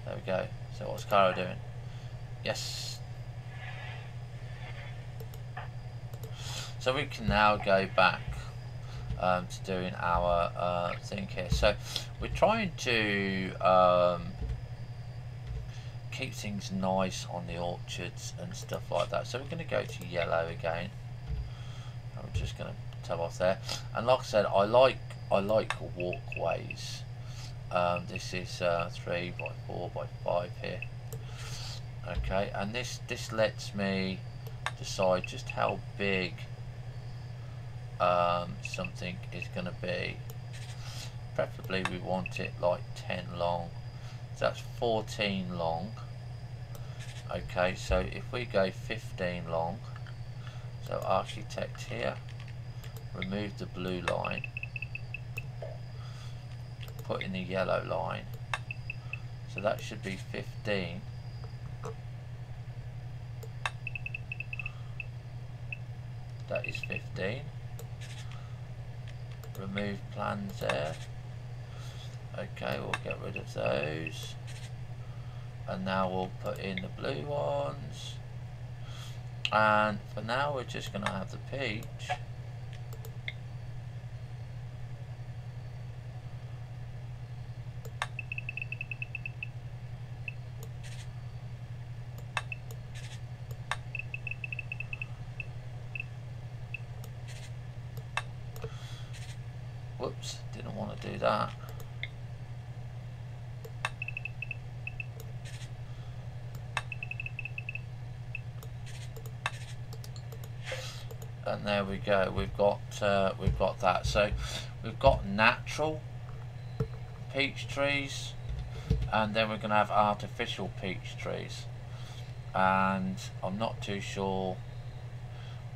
There we go. So what's Cara doing? Yes. So we can now go back to doing our thing here. So we're trying to keep things nice on the orchards and stuff like that. So we're going to go to yellow again. I'm just going to tab off there, and like I said, I like walkways. This is 3 by 4 by 5 here. Okay, and this lets me decide just how big something is going to be. Preferably we want it like 10 long, so that's 14 long. Okay, so if we go 15 long, so architect here, remove the blue line, put in the yellow line, so that should be 15. That is 15. Remove plans there. Okay, we'll get rid of those, and now we'll put in the blue ones, and for now we're just going to have the peach. Whoops, didn't don't want to do that. And there we go. We've got that. So we've got natural peach trees, and then we're going to have artificial peach trees. And I'm not too sure.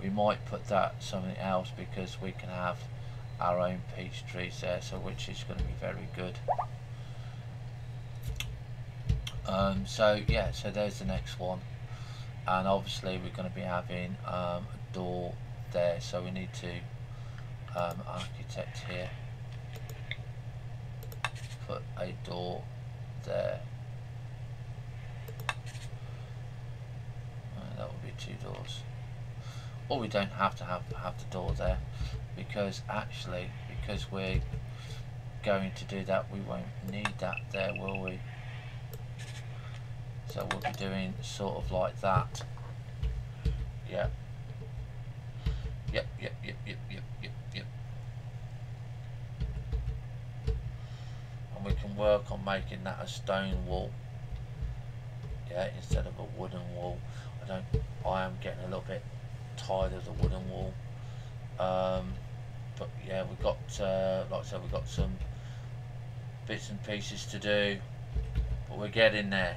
We might put that something else because we can have our own peach trees there. So which is going to be very good. So yeah. So there's the next one. And obviously we're going to be having a door there, so we need to architect here, put a door there. That would be 2 doors, or we don't have to have the door there, because actually, because we're going to do that, we won't need that there, will we? So we'll be doing sort of like that. Yeah. Yep. And we can work on making that a stone wall. Yeah, instead of a wooden wall. I am getting a little bit tired of the wooden wall. But yeah, we've got, like I said, we've got some bits and pieces to do, but we're getting there.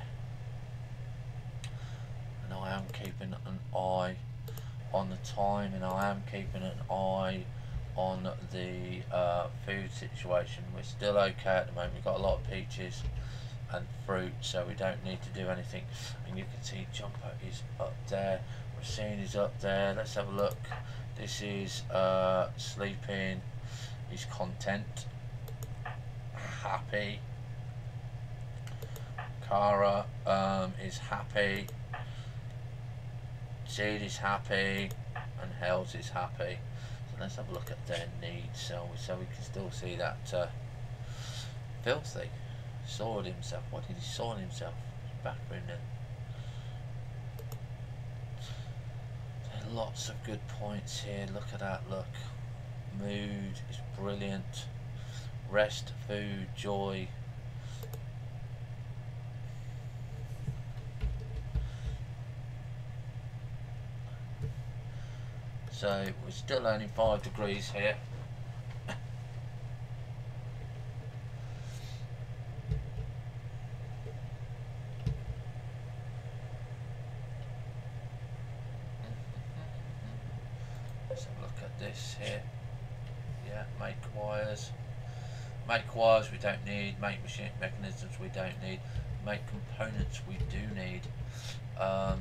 And I am keeping an eye on the time, and I am keeping an eye on the food situation. We're still okay at the moment. We've got a lot of peaches and fruit, so we don't need to do anything. And you can see Jumper is up there, Racine is up there. Let's have a look. This is sleeping. He's content, happy. Cara is happy. Seed is happy, and Hells is happy. So let's have a look at their needs, so we can still see that Filthy soiled himself. What did he soil himself? Backroom then. There are lots of good points here. Look at that. Look, mood is brilliant. Rest, food, joy. So we're still only 5 degrees here. Let's have a look at this here. Yeah, make wires. Make wires we don't need. Make machine mechanisms we don't need. Make components we do need.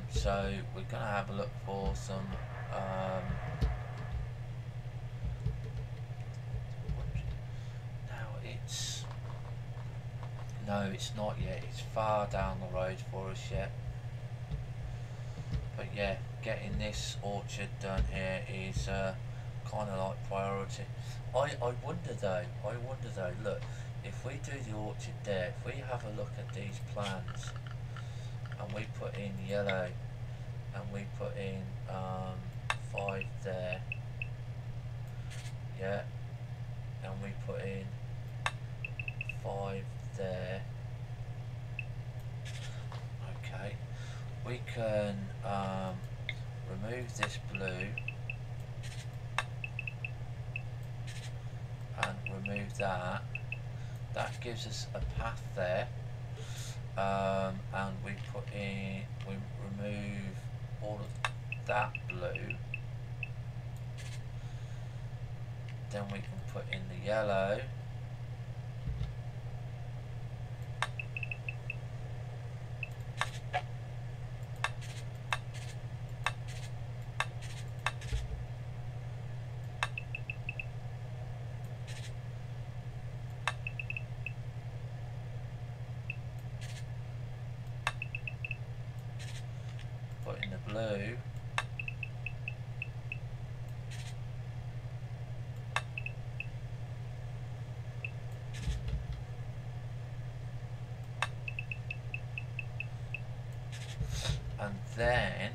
So we're going to have a look for some no, it's not yet. It's far down the road for us yet. But yeah, getting this orchard done here is kind of like priority. I wonder though, look, if we do the orchard there, if we have a look at these plans and we put in yellow and we put in 5 there, yeah, and we put in 5 there, okay, we can remove this blue and remove that. That gives us a path there, and we put in, we remove all of that blue, then we can put in the yellow, put in the blue, and then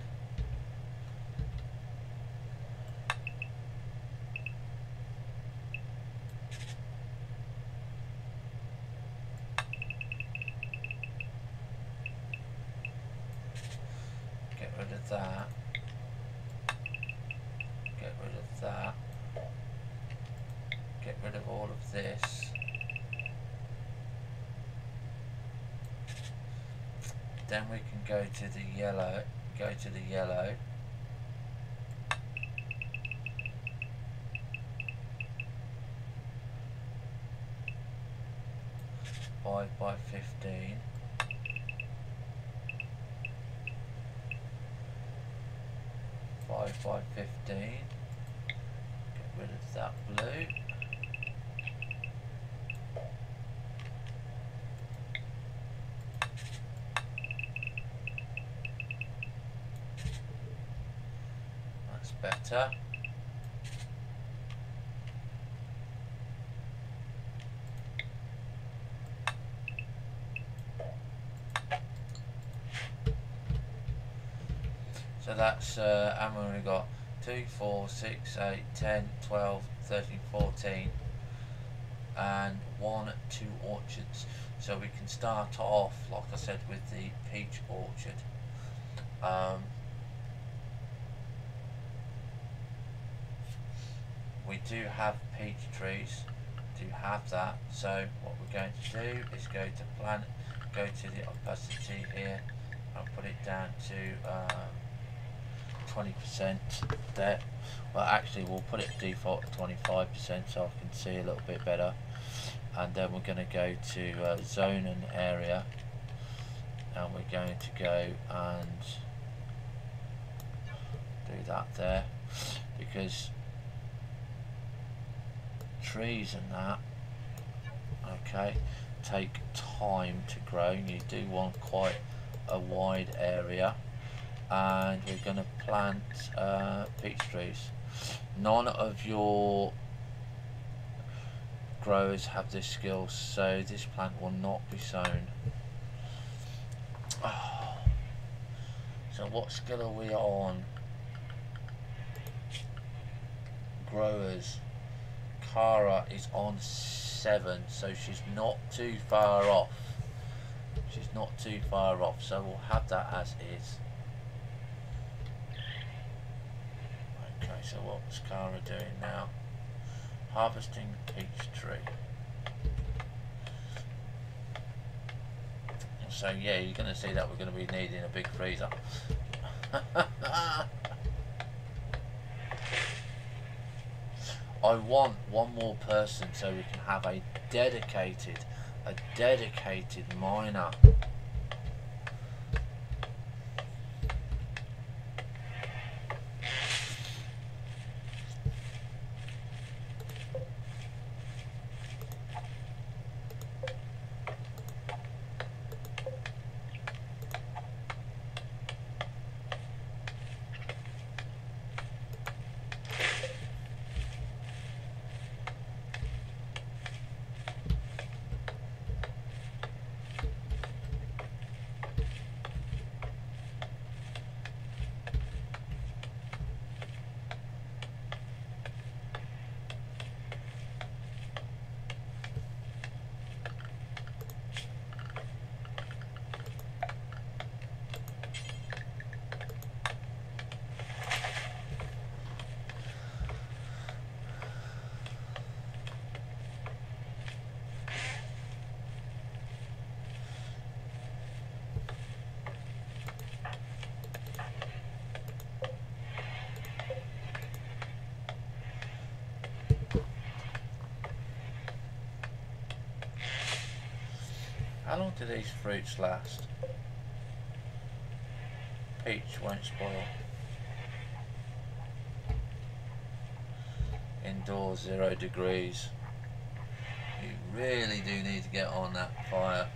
then we can go to the yellow, 5 by 15. By 15. Get rid of that blue. That's better. So that's how many we got? 2, 4, 6, 8, 10, 12, 13, 14 and 1, 2 orchards. So we can start off, like I said, with the peach orchard. We do have peach trees, that. So what we're going to do is go to plant, go to the opacity here and put it down to 20% there. Well, actually we'll put it default at 25% so I can see a little bit better. And then we're going to go to zone and area, and we're going to go and do that there, because trees and that, okay, take time to grow. You do want quite a wide area, and we're going to plant peach trees. None of your growers have this skill, so this plant will not be sown. Oh. So what skill are we on? Growers. Cara is on 7, so she's not too far off. So we'll have that as is. Okay, so what's Cara doing now? Harvesting peach tree. So yeah, you're going to see that we're going to be needing a big freezer. I want one more person so we can have a dedicated miner. How long do these fruits last? Peach won't spoil. Indoors 0 degrees. You really do need to get on that fire.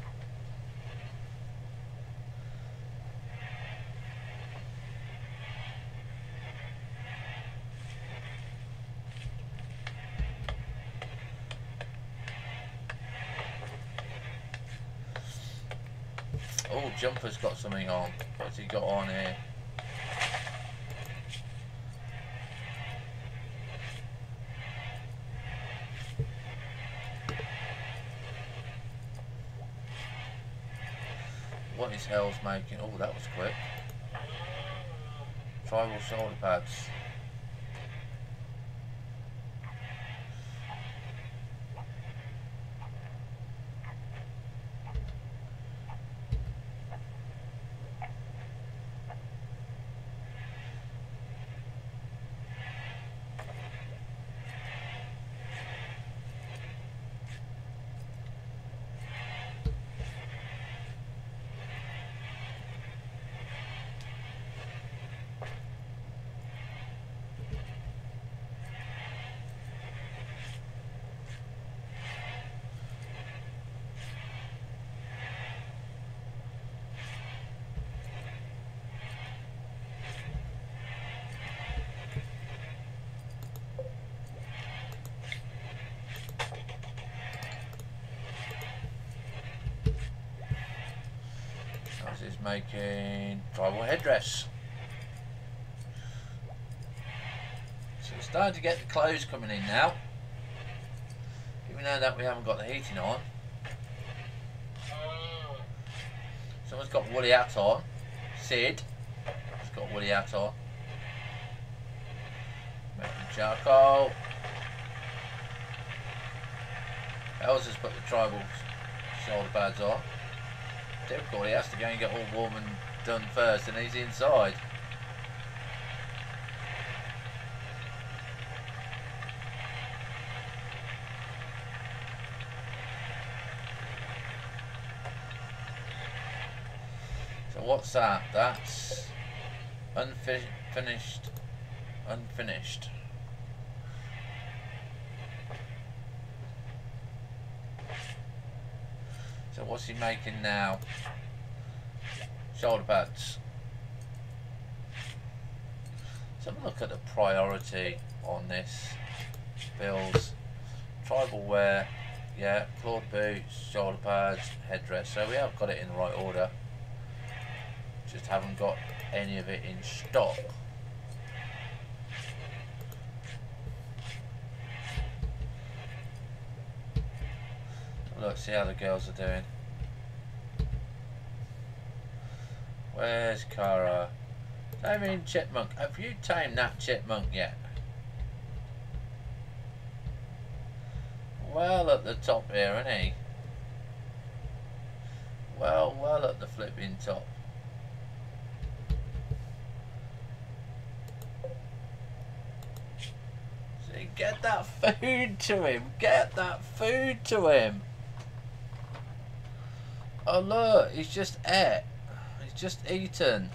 Oh, Jumper's got something on. What's he got on here? What is hell's making? Oh, that was quick. Tribal shoulder pads. making tribal headdress. So we're starting to get the clothes coming in now. Even though that we haven't got the heating on. Someone's got woolly hat on. Sid has got woolly hat on. Making charcoal. Elsa's put the tribal shoulder pads on. Typical, he has to go and get all warm and done first, and he's inside. So what's that? That's unfinished. So what's he making now? Shoulder pads. Let's have a look at the priority on this. Bills, tribal wear, yeah, clawed boots, shoulder pads, headdress. So we have got it in the right order. Just haven't got any of it in stock. Look, see how the girls are doing. Where's Cara? Taming chipmunk. Have you tamed that chipmunk yet? Well at the top here, isn't he? Well at the flipping top. See, get that food to him. Get that food to him. Oh look, he's just ate. He's just eaten.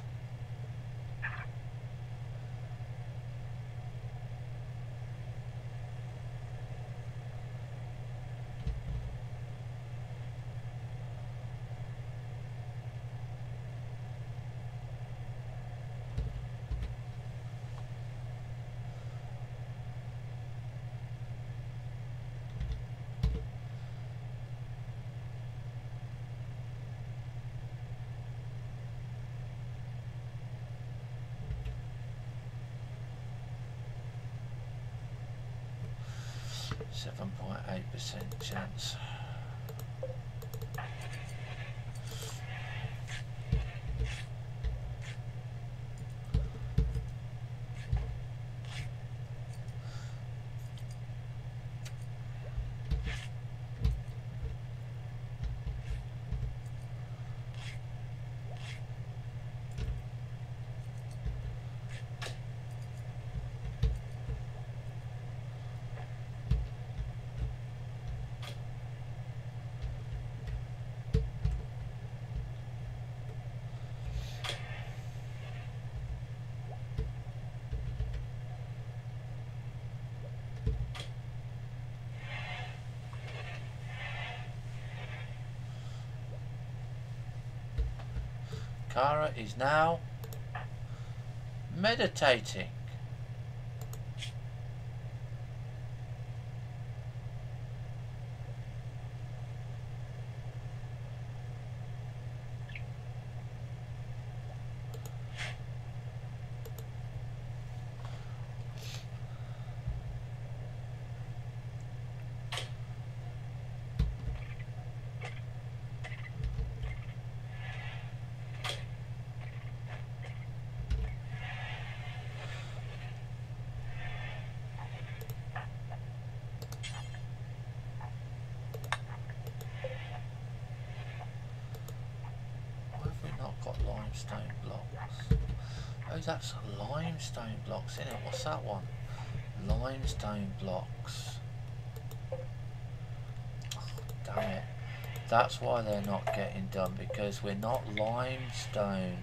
.8% chance. Cara is now meditating. Limestone blocks. Oh, that's limestone blocks, isn't it? What's that one? Limestone blocks. Oh, damn it. That's why they're not getting done, because we're not limestone.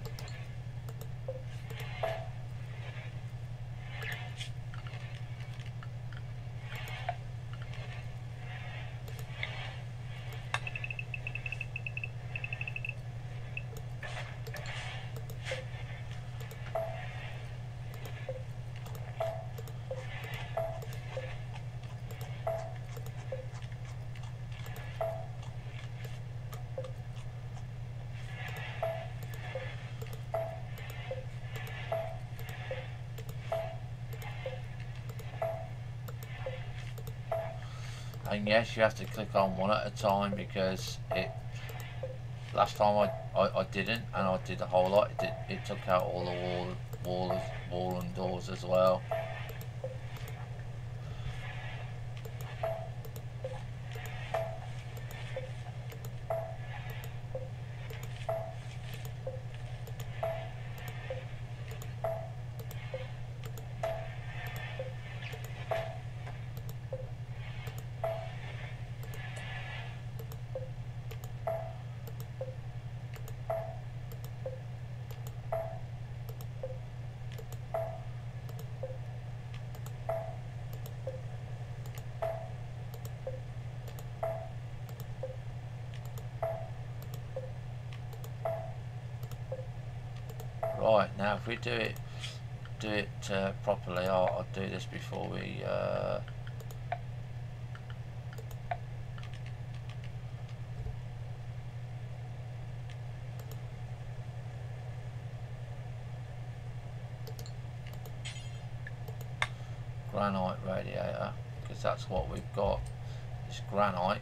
And yes, you have to click on one at a time, because last time I didn't, and I did a whole lot. It took out all the wall and doors as well. Right, now if we do it properly, I'll do this before we granite radiator, because that's what we've got, is granite.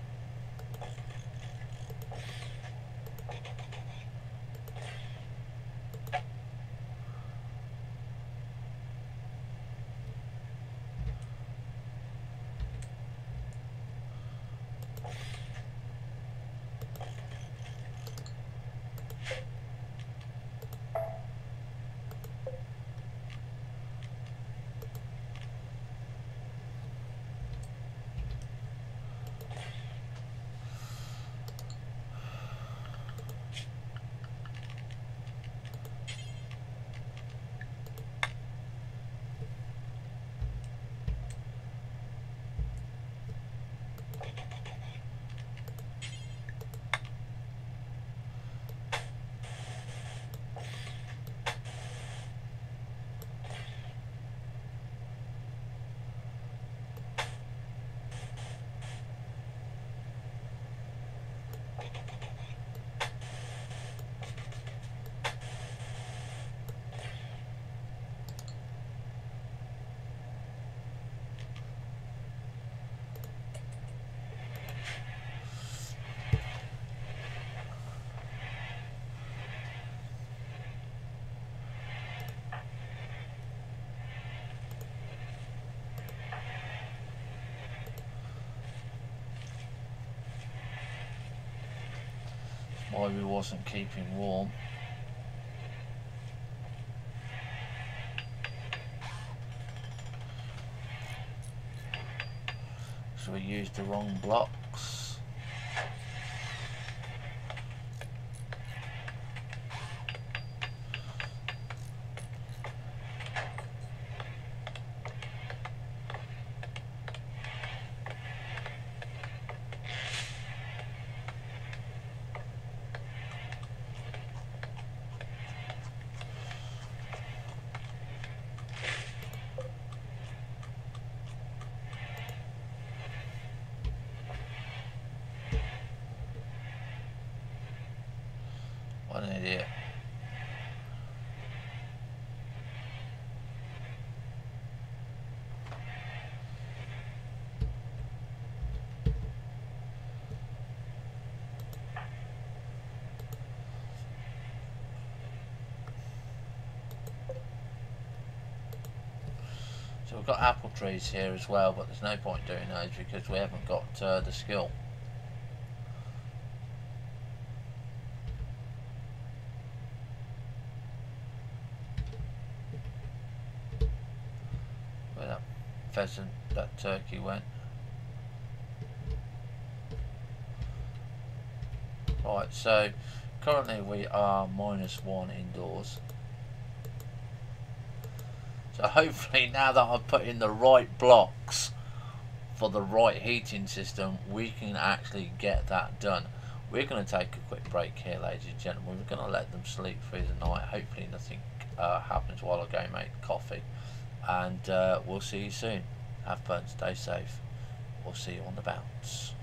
Why we wasn't keeping warm. So we used the wrong blocks. What an idiot. So we've got apple trees here as well, but there's no point doing those because we haven't got the skill. Where that pheasant, that turkey went. Right, so currently we are -1 indoors. So hopefully now that I've put in the right blocks for the right heating system, we can actually get that done. We're going to take a quick break here, ladies and gentlemen. We're going to let them sleep through the night. Hopefully nothing happens while I go make coffee. And we'll see you soon. Have fun, stay safe. We'll see you on the bounce.